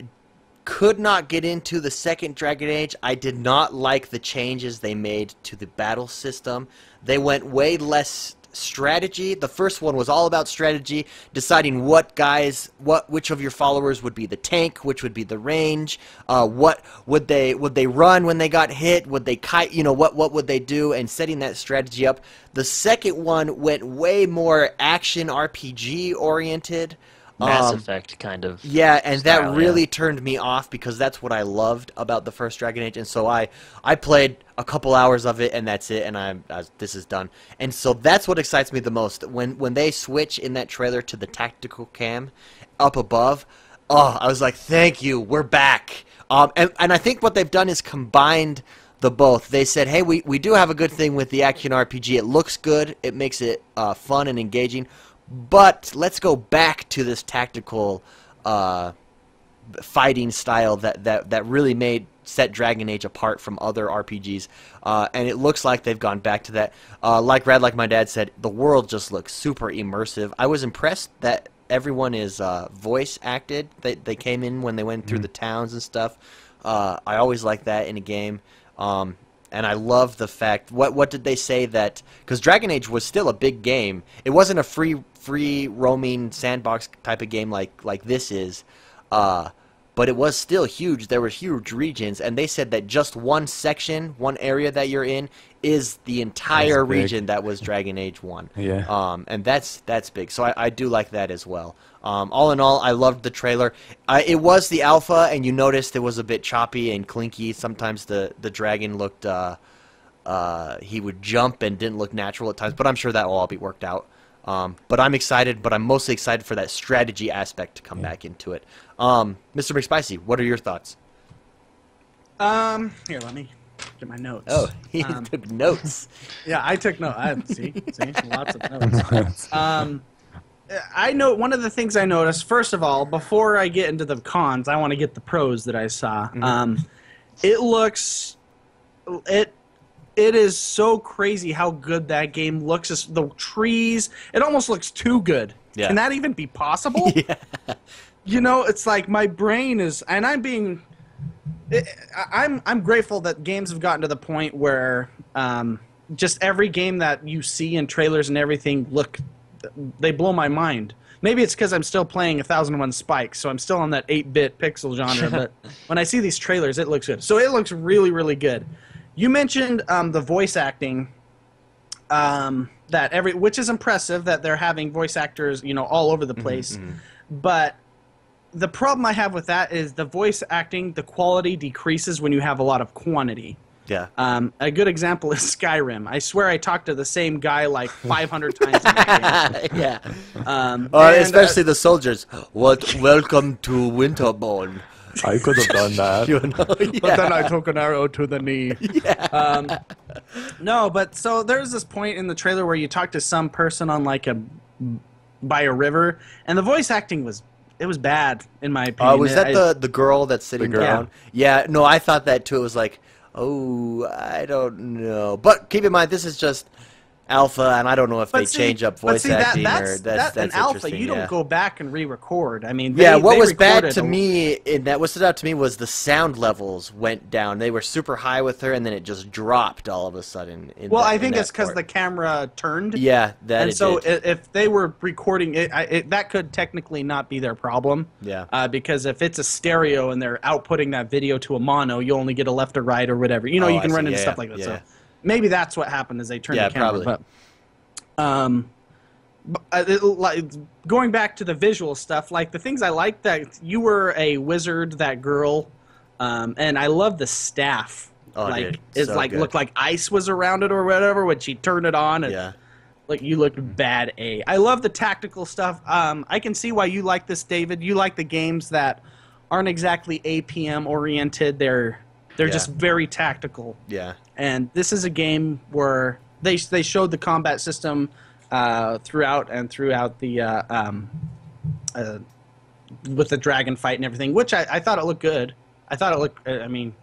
could not get into the second Dragon Age. I did not like the changes they made to the battle system. They went way less strategy. The first one was all about strategy, deciding which of your followers would be the tank, which would be the range, what would they run when they got hit, would they kite, what would they do, and setting that strategy up. The second one went way more action RPG oriented. Mass Effect kind of. Yeah, and style, that really turned me off because that's what I loved about the first Dragon Age, and so I played a couple hours of it, and that's it, and this is done. And so that's what excites me the most. When they switch in that trailer to the tactical cam up above, I was like, thank you, we're back. And I think what they've done is combined the both. They said, hey, we do have a good thing with the action RPG. It looks good. It makes it fun and engaging. But let's go back to this tactical fighting style that really made set Dragon Age apart from other RPGs, and it looks like they've gone back to that. Like my dad said, the world just looks super immersive. I was impressed that everyone is voice acted. They came in when they went through the towns and stuff. I always like that in a game. And I love the fact, what did they say that, because Dragon Age was still a big game. It wasn't a free roaming sandbox type of game like this is, but it was still huge. There were huge regions, and they said that just one section, one area that you're in, is the entire region that was Dragon Age 1. Yeah. And that's big. So I do like that as well. All in all, I loved the trailer. It was the alpha, and you noticed it was a bit choppy and clinky. Sometimes the dragon looked, he would jump and didn't look natural at times, but I'm sure that will all be worked out. But I'm excited, but I'm mostly excited for that strategy aspect to come back into it. Mr. McSpicy, what are your thoughts? Here, let me get my notes. Oh, he took notes. Yeah, I took notes. See, lots of notes. I know one of the things I noticed. First of all, before I get into the cons, I want to get the pros that I saw. It looks, it is so crazy how good that game looks. The trees, it almost looks too good. Yeah. Can that even be possible? Yeah. You know, it's like my brain is, and I'm grateful that games have gotten to the point where just every game that you see in trailers and everything they blow my mind. Maybe it's because I'm still playing 1001 Spikes, so I'm still on that 8-bit pixel genre, but when I see these trailers, it looks good. So it looks really, really good. You mentioned the voice acting, which is impressive that they're having voice actors, all over the place. But the problem I have with that is the voice acting, the quality decreases when you have a lot of quantity. Yeah. A good example is Skyrim. I swear I talked to the same guy like 500 times in that game. Yeah. Especially the soldiers. Welcome to Winterborn. I could have done that. But then I took an arrow to the knee. Yeah. No, but so there's this point in the trailer where you talk to some person on by a river, and the voice acting was bad in my opinion. Was that the girl that's sitting down? Yeah. No, I thought that too. It was like, oh, I don't know. But keep in mind, this is just alpha, and I don't know if they change up voice acting. That's an alpha. You don't go back and re-record. I mean, what was bad to me what stood out to me was the sound levels went down. They were super high with her, and then it just dropped all of a sudden. I think it's because the camera turned. Yeah, if they were recording it, that could technically not be their problem. Yeah. Because if it's a stereo and they're outputting that video to a mono, you only get a left or right or whatever. You can run into stuff like that. Yeah. So maybe that's what happened is they turned the camera. Probably. But going back to the visual stuff, like the things I like, that you were a wizard, that girl, and I love the staff. Looked like ice was around it or whatever when she turned it on. And, you looked bad. I love the tactical stuff. I can see why you like this, David. You like the games that aren't exactly APM oriented. They're just very tactical. Yeah. And this is a game where they showed the combat system throughout the with the dragon fight and everything, which I thought it looked good. I thought it looked. I mean,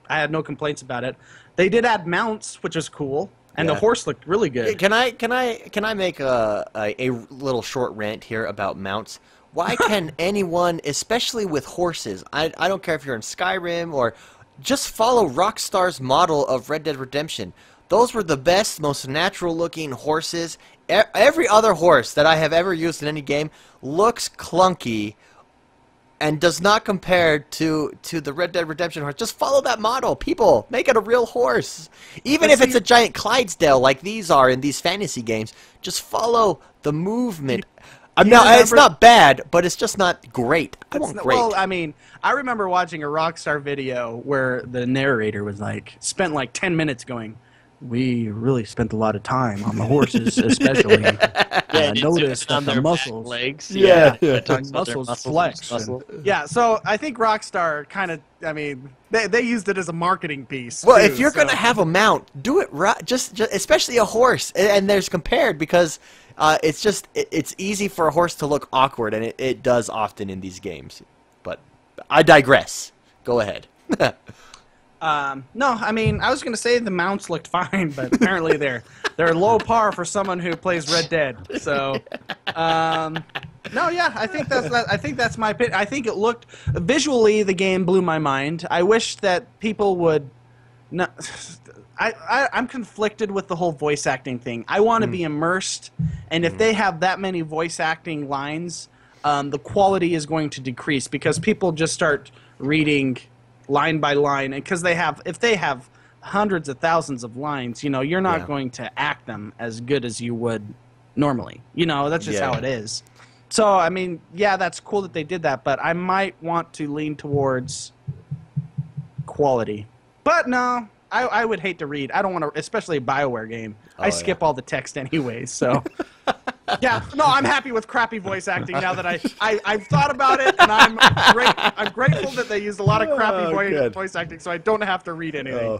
I had no complaints about it. They did add mounts, which was cool, and the horse looked really good. Can I make a little short rant here about mounts? Why can anyone, especially with horses, I don't care if you're in Skyrim or just follow Rockstar's model of Red Dead Redemption. Those were the best, most natural-looking horses. Every other horse that I have ever used in any game looks clunky and does not compare to the Red Dead Redemption horse. Just follow that model. People, make it a real horse. Even if it's a giant Clydesdale like these are in these fantasy games, just follow the movement. It's not bad, but it's just not great. Well, I mean, I remember watching a Rockstar video where the narrator was spent 10 minutes going, we really spent a lot of time on the horses, especially. Noticed that the muscles, legs, muscles flex. Yeah, so I think Rockstar kind of, they used it as a marketing piece. Well, if you're gonna have a mount, do it right. Just especially a horse, and there's compared because it's easy for a horse to look awkward, and it does often in these games. But I digress. Go ahead. No, I mean, I was going to say the mounts looked fine, but apparently they're low par for someone who plays Red Dead. So, no, yeah, I think that's my opinion. I think it looked visually, the game blew my mind. I wish that people would. No, I'm conflicted with the whole voice acting thing. I want to be immersed, and if they have that many voice acting lines, the quality is going to decrease because people just start reading line by line, and because if they have hundreds of thousands of lines, you're not going to act them as good as you would normally. That's just how it is. So, I mean, yeah, that's cool that they did that, but I might want to lean towards quality. But no, I would hate to read. I don't want to, especially a BioWare game. I skip all the text anyways, so... Yeah, no, I'm happy with crappy voice acting now that I've thought about it, and I'm grateful that they used a lot of crappy voice acting, so I don't have to read anything.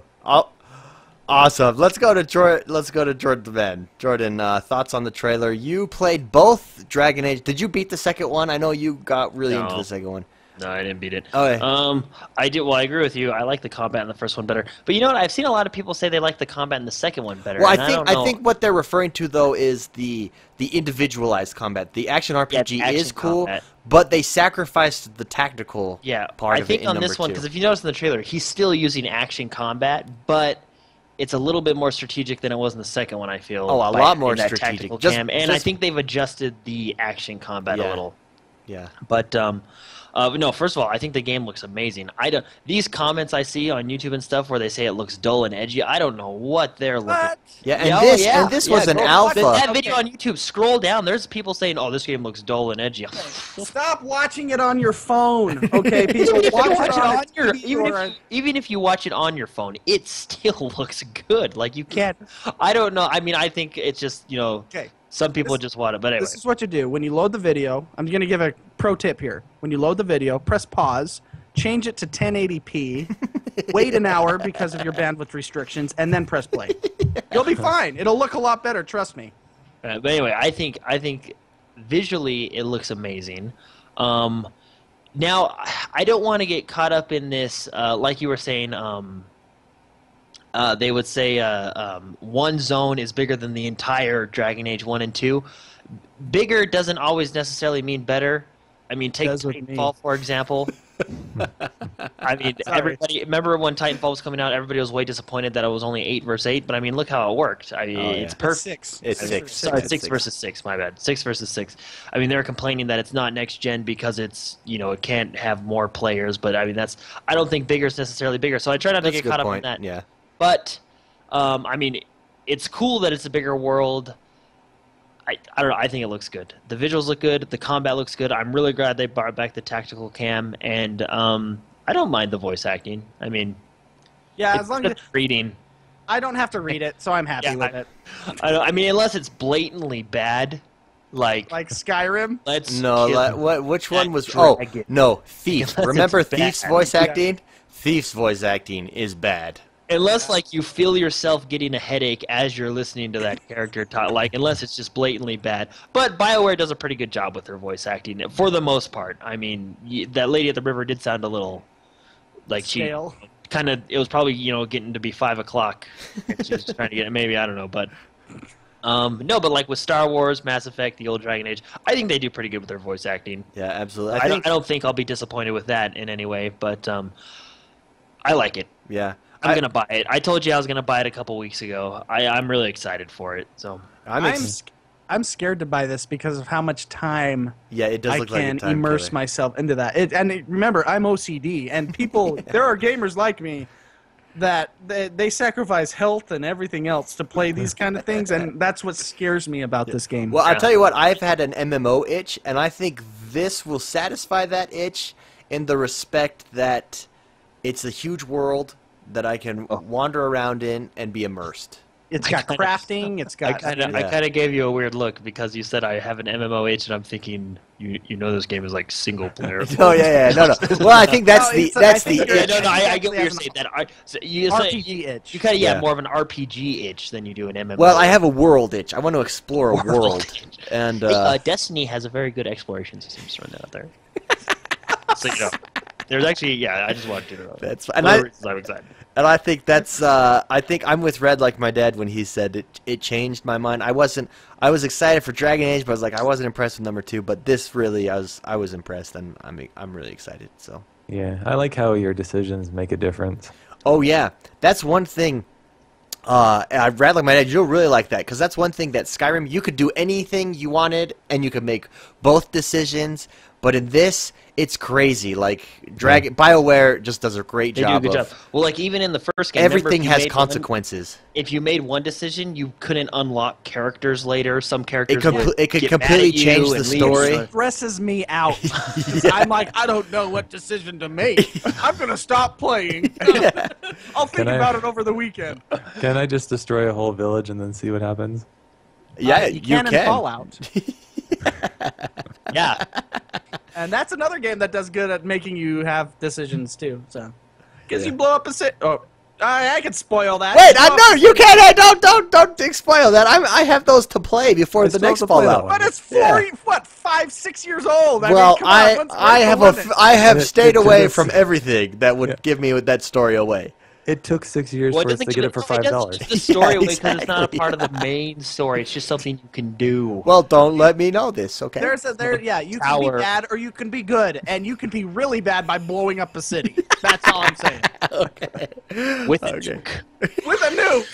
Awesome. Let's go to Jordan then. Jordan, thoughts on the trailer? You played both Dragon Age. Did you beat the second one? I know you got really into the second one. No, I didn't beat it. Okay. I did. Well, I agree with you. I like the combat in the first one better. But you know what? I've seen a lot of people say they like the combat in the second one better. Well, I think what they're referring to though is the individualized combat. The action RPG is cool, but they sacrificed the tactical part of it. I think on this one, because if you notice in the trailer, he's still using action combat, but it's a little bit more strategic than it was in the second one. I feel. Oh, a lot more strategic. And I think they've adjusted the action combat a little. Yeah. But no, first of all, I think the game looks amazing. These comments I see on YouTube and stuff where they say it looks dull and edgy, I don't know what they're looking at. Yeah, and this was an alpha. That video on YouTube, scroll down. There's people saying, "Oh, this game looks dull and edgy." Stop watching it on your phone, okay? People, even if you watch it on your phone, it still looks good. Like you can't. I don't know. I mean, I think it's just Okay. Some people just want it, but anyway. This is what you do. When you load the video, I'm going to give a pro tip here. When you load the video, press pause, change it to 1080p, wait an hour because of your bandwidth restrictions, and then press play. You'll be fine. It'll look a lot better, trust me. But anyway, I think visually it looks amazing. Now, I don't want to get caught up in this, like you were saying, they would say one zone is bigger than the entire Dragon Age 1 and 2. Bigger doesn't always necessarily mean better. I mean, take Titanfall, for example. I mean, everybody remember when Titanfall was coming out, everybody was way disappointed that it was only 8 versus 8, but I mean, look how it worked. I mean, it's perfect. It's 6. Sorry, 6 versus 6, my bad. 6 versus 6. I mean, they were complaining that it's not next gen because it's, it can't have more players, but I mean, I don't think bigger is necessarily bigger, so I try not to get caught up in that. Yeah. But, I mean, it's cool that it's a bigger world. I don't know. I think it looks good. The visuals look good. The combat looks good. I'm really glad they brought back the tactical cam, and I don't mind the voice acting. I mean, yeah, as long as reading. I don't have to read it, so I'm happy with it. I mean, unless it's blatantly bad, like Skyrim. Which one was? Oh, no, Thief. Remember Thief's voice acting? Thief's voice acting is bad. Unless, you feel yourself getting a headache as you're listening to that character talk, unless it's just blatantly bad. But BioWare does a pretty good job with their voice acting, for the most part. I mean, that lady at the river did sound a little, stale. It was probably, getting to be 5 o'clock. She was trying to get it, maybe, I don't know, but... no, but with Star Wars, Mass Effect, the old Dragon Age, I think they do pretty good with their voice acting. Yeah, absolutely. I don't think I'll be disappointed with that in any way, but I like it. Yeah. I'm going to buy it. I told you I was going to buy it a couple weeks ago. I'm really excited for it. So I'm scared to buy this because of how much time it does look I can immerse myself into that. Remember, I'm OCD, and people, there are gamers like me that they sacrifice health and everything else to play these kind of things, and that's what scares me about this game. Well, I'll tell you what, I've had an MMO itch, and I think this will satisfy that itch in the respect that it's a huge world that I can wander around in and be immersed. It's got crafting. It's got. I kind of gave you a weird look because you said I have an MMOH, and I'm thinking this game is single player. No. Well, I think that's the itch. I get what you're saying. RPG itch. You kind of more of an RPG itch than you do an MMO. Well, I have a world itch. I want to explore a world, and Destiny has a very good exploration system. Just throwing that out there. So There's actually, yeah, I just wanted to know. That's One of the reasons I'm excited. And I think that's I think I'm with Red like my dad when he said it changed my mind. I was excited for Dragon Age, but I was like I wasn't impressed with number 2. But this really I was impressed, and I'm really excited. So Yeah, I like how your decisions make a difference. oh yeah, that's one thing. I'd rather like my dad. You'll really like that because that's one thing that Skyrim you could do anything you wanted and you could make both decisions. But in this, it's crazy. Like BioWare just does a great They job. do a good job. Well, like even in the first game, remember, Everything if you has made consequences. if you made one decision, you couldn't unlock characters later. Some characters It could get completely mad at you change the and leave. story. It stresses me out. 'Cause I'm like, I don't know what decision to make. I'm gonna stop playing. I'll think Can I- about it over the weekend. Can I just destroy a whole village and then see what happens? Yeah, you can in Fallout, Yeah, and that's another game that does good at making you have decisions too. So, because you blow up a city. Oh, I can spoil that. Wait, You blow no, up- you can't. Don't spoil that. I have those to play before I the still next have to play that Fallout. one. But it's Yeah. 5-6 years old. I Well, mean, come on, when's the limit? I have And stayed it away took us- from everything that would give me that story away. It took 6 years well, for us to get it for $5. Just the story Yeah, away because it's not a exactly, part of the main story. It's just something you can do. Well, don't let me know this, okay? Yeah, you can be Tower. bad or you can be good, and you can be really bad by blowing up a city. That's all I'm saying. With a Okay. nuke. With a nuke,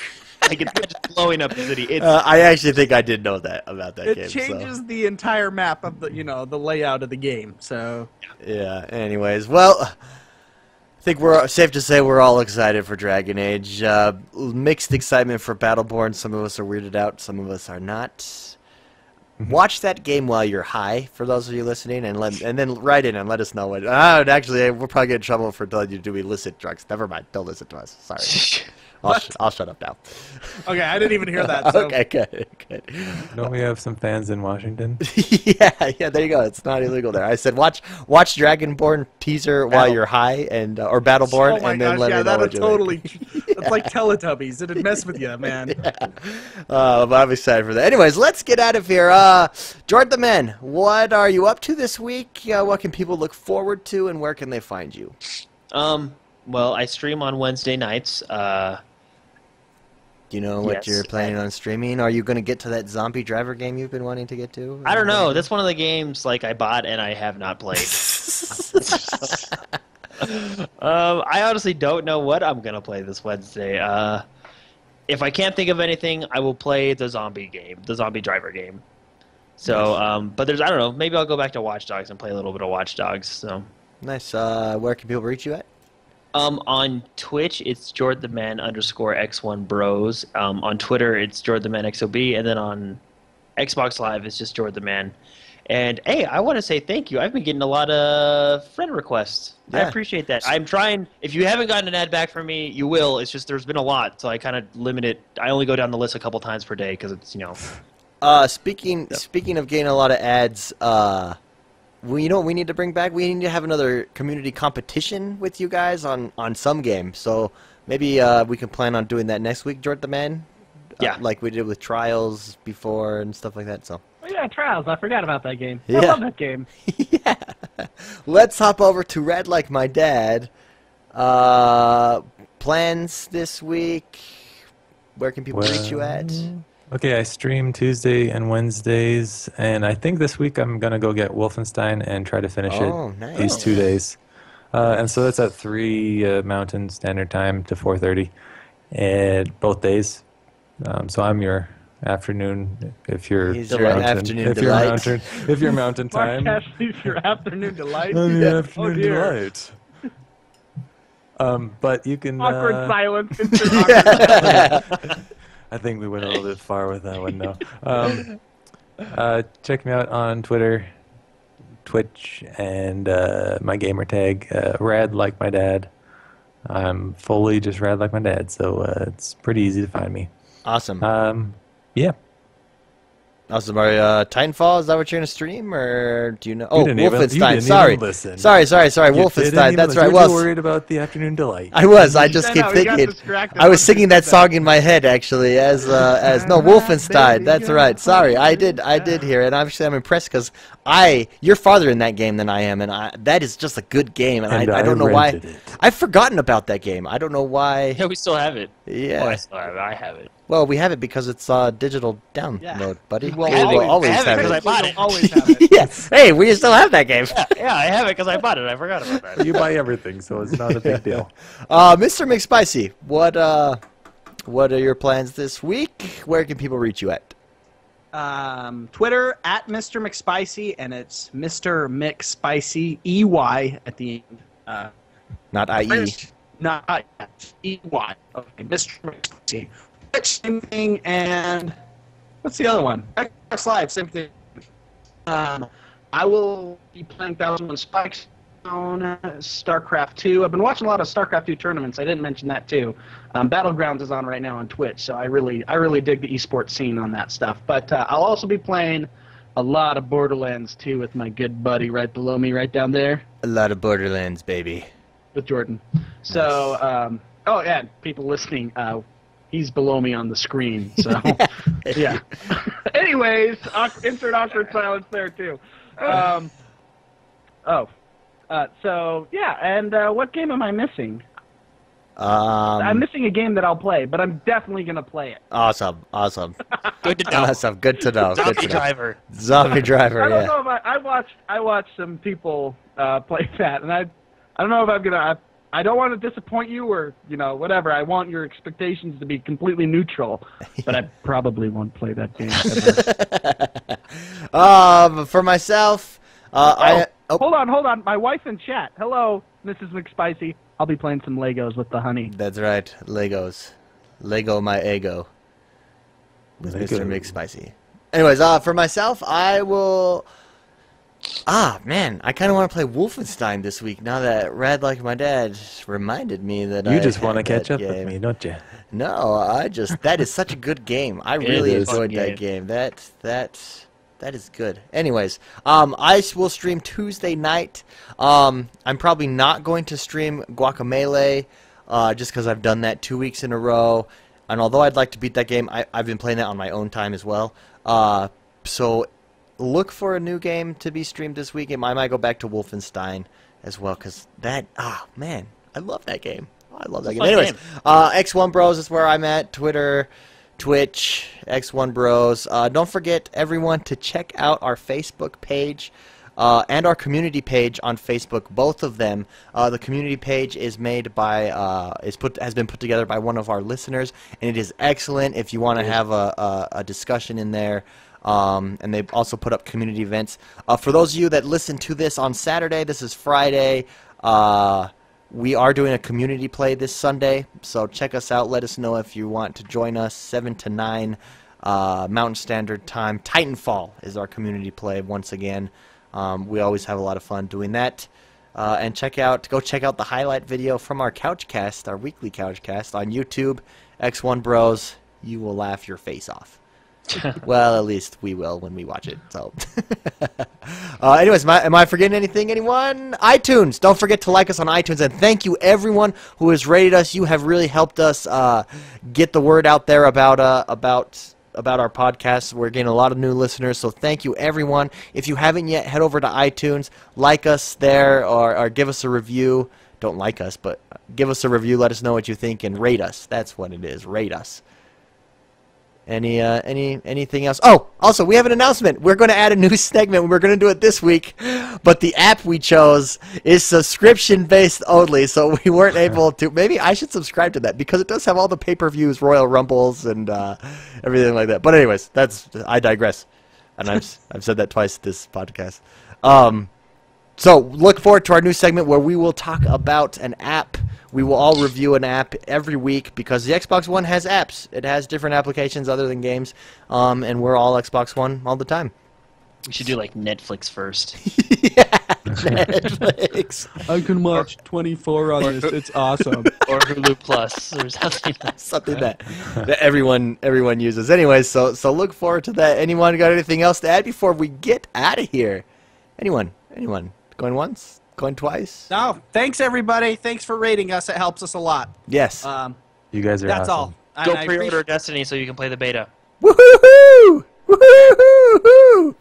Like it's not just blowing up the city. It's I actually think I did know that about that it game. changes the entire map of the layout of the game. So So. Yeah. Anyways, well, I think we're safe to say we're all excited for Dragon Age. Mixed excitement for Battleborn. Some of us are weirded out. Some of us are not. Watch that game while you're high. For those of you listening, and then write in and let us know what. Actually, we'll probably get in trouble for telling you to do illicit drugs. Never mind. Don't listen to us. Sorry. I'll shut up now. okay, I didn't even hear that. So. Okay, good. Don't we have some fans in Washington? yeah. There you go. It's not illegal there. I said watch Dragonborn teaser while you're high and or Battleborn, Oh my and then gosh, let yeah, me know that'd what you think. totally. It's like Teletubbies. It'd mess with you, man. But I'm excited for that. Anyways, let's get out of here. Jordan the Man, what are you up to this week? What can people look forward to, and where can they find you? well, I stream on Wednesday nights. Do you know what Yes, you're planning on streaming? Are you going to get to that zombie driver game you've been wanting to get to? I don't know. That's one of the games like I bought and I have not played. I honestly don't know what I'm gonna play this Wednesday. If I can't think of anything, I will play the zombie game, the zombie driver game. So, but I don't know. Maybe I'll go back to Watch Dogs and play a little bit of Watch Dogs. So, Nice. Where can people reach you at? on Twitch, it's _X1 Bros. On Twitter, it's JordanManXOB, and then on Xbox Live, it's just Jordan the Man. And hey, I want to say thank you. I've been getting a lot of friend requests. I Yeah. appreciate that. I'm trying. If you haven't gotten an ad back from me, you will. It's just there's been a lot, so I kind of limit it. I only go down the list a couple times per day because it's Speaking of getting a lot of ads, well, you know what we need to bring back? We need to have another community competition with you guys on some game. So maybe we can plan on doing that next week, Jordan the Man. Yeah. Like we did with Trials before and stuff like that. So. Oh yeah, Trials. I forgot about that game. Yeah. I love that game. Yeah. Let's hop over to Red Like My Dad. Plans this week. Where can people reach you at? Okay, I stream Tuesday and Wednesdays, and I think this week I'm gonna go get Wolfenstein and try to finish Oh, it nice. these 2 days. And so that's at 3 Mountain Standard Time to 4:30, and both days. So I'm your afternoon if you're He's your mountain, afternoon if delight. you're mountain if you're mountain time. Mark Ashley's your afternoon delight. I'm your Oh afternoon dear. delight. But you can. Awkward silence. Instant awkward. I think we went a little bit far with that one, though. Check me out on Twitter, Twitch, and my gamer tag, Rad Like My Dad. I'm fully just Rad Like My Dad, so it's pretty easy to find me. Awesome. Yeah. Awesome. Titanfall, is that what you're going to stream, or do you know? Oh, didn't even- you Wolfenstein. didn't Sorry. even listen. Sorry. You Wolfenstein. didn't That's even- right. You Well, were worried about the afternoon delight. I was. I just I keep know, he got thinking. distracted I was once you singing that said song in my head actually. No, Wolfenstein. That's right. Sorry, I did hear it. Obviously, I'm impressed because you're farther in that game than I am, and that is just a good game. And I don't know why. rented it. I've forgotten about that game. I don't know why. Yeah, we still have it. Yeah. Oh, I still have it. I have it. Well, we have it because it's digital download, buddy. Well, We will always I have it have 'cause I it. bought it. Always have it. Yeah. Hey, we still have that game. Yeah, I have it because I bought it. I forgot about that. You buy everything, so it's not a big deal. Mr. McSpicy, what are your plans this week? Where can people reach you at? Twitter at Mr. McSpicy, and it's Mr. McSpicy EY at the end. Not IE. Not EY. Okay, Mr. McSpicy. Twitch, same thing, and what's the other one? Xbox Live, same thing. I will be playing 1001 Spikes on StarCraft 2. I've been watching a lot of StarCraft 2 tournaments. I didn't mention that too. Battlegrounds is on right now on Twitch, so I really dig the esports scene on that stuff. But I'll also be playing a lot of Borderlands 2 with my good buddy right below me, right down there, A lot of Borderlands, baby. with Jordan. So, oh yeah, people listening, he's below me on the screen. So, yeah. Anyways, insert awkward silence there too. So yeah, and what game am I missing? I'm missing a game that I'll play, but I'm definitely gonna play it. Awesome. Good to know. Awesome. Good to know. Good Zombie to know. driver. Zombie Driver. I don't Yeah. know if I watched some people play that, and I don't know if I'm gonna. I don't want to disappoint you or whatever. I want your expectations to be completely neutral, but I probably won't play that game ever. For myself, Hold on. My wife's in chat. Hello, Mrs. McSpicy. I'll be playing some Legos with the honey. That's right. Legos. Lego my ego. With Lego. Mr. McSpicy. Anyways, for myself, I will. Man, I kind of want to play Wolfenstein this week. Now that Rad Like My Dad reminded me that You I just want to had catch that up with game. me, don't you? No, that is such a good game. I really is. enjoyed Fun that game. That is good. Anyways, I will stream Tuesday night. I'm probably not going to stream Guacamelee, just because I've done that 2 weeks in a row. And although I'd like to beat that game, I've been playing that on my own time as well. So look for a new game to be streamed this week. I might go back to Wolfenstein as well, because man, I love that game. I love that game. Anyways, X1 Bros is where I'm at. Twitter, Twitch, X1 Bros. Don't forget, everyone, to check out our Facebook page and our community page on Facebook. Both of them. The community page is made by has been put together by one of our listeners, and it is excellent. If you want to have a discussion in there. And they also put up community events. For those of you that listen to this on Saturday, this is Friday. We are doing a community play this Sunday, so check us out. Let us know if you want to join us. 7 to 9 Mountain Standard Time. Titanfall is our community play once again. We always have a lot of fun doing that. And go check out the highlight video from our Couchcast, our weekly Couchcast on YouTube. X1 Bros, you will laugh your face off. Well, at least we will when we watch it. So, anyways, am I forgetting anything? Anyone? iTunes. Don't forget to like us on iTunes, and thank you everyone who has rated us. You have really helped us get the word out there about our podcast. We're getting a lot of new listeners, so thank you everyone. If you haven't yet, head over to iTunes, like us there, or give us a review. Don't like us, but give us a review. Let us know what you think and rate us. That's what it is. Rate us. Anything else? Oh, also, we have an announcement. We're going to add a new segment. We're going to do it this week, but the app we chose is subscription-based only, so we weren't able to. Maybe I should subscribe to that, because it does have all the pay-per-views, Royal Rumbles, and everything like that. But anyways, I digress, and I've said that twice this podcast. So look forward to our new segment where we will talk about an app. We will all review an app every week, because the Xbox One has apps. It has different applications other than games, and we're all Xbox One all the time. We should do like Netflix first. Yeah, Netflix. I can watch 24 on this. It's awesome. Or Hulu Plus or something. Something that everyone uses. Anyways, so look forward to that. Anyone got anything else to add before we get out of here? Anyone? Going once? Going twice? No, thanks everybody. Thanks for rating us. It helps us a lot. Yes. You guys are That's awesome. all. Go And I pre-order appreciate- Destiny so you can play the beta. Woohoo! Woohoo!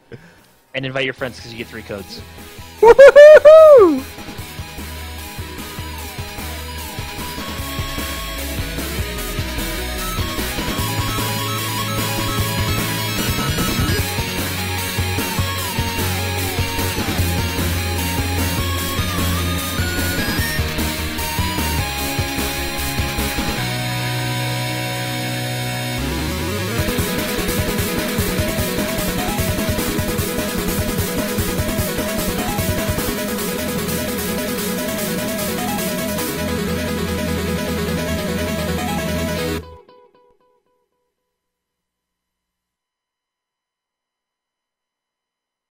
And invite your friends because you get 3 codes. Woohoo!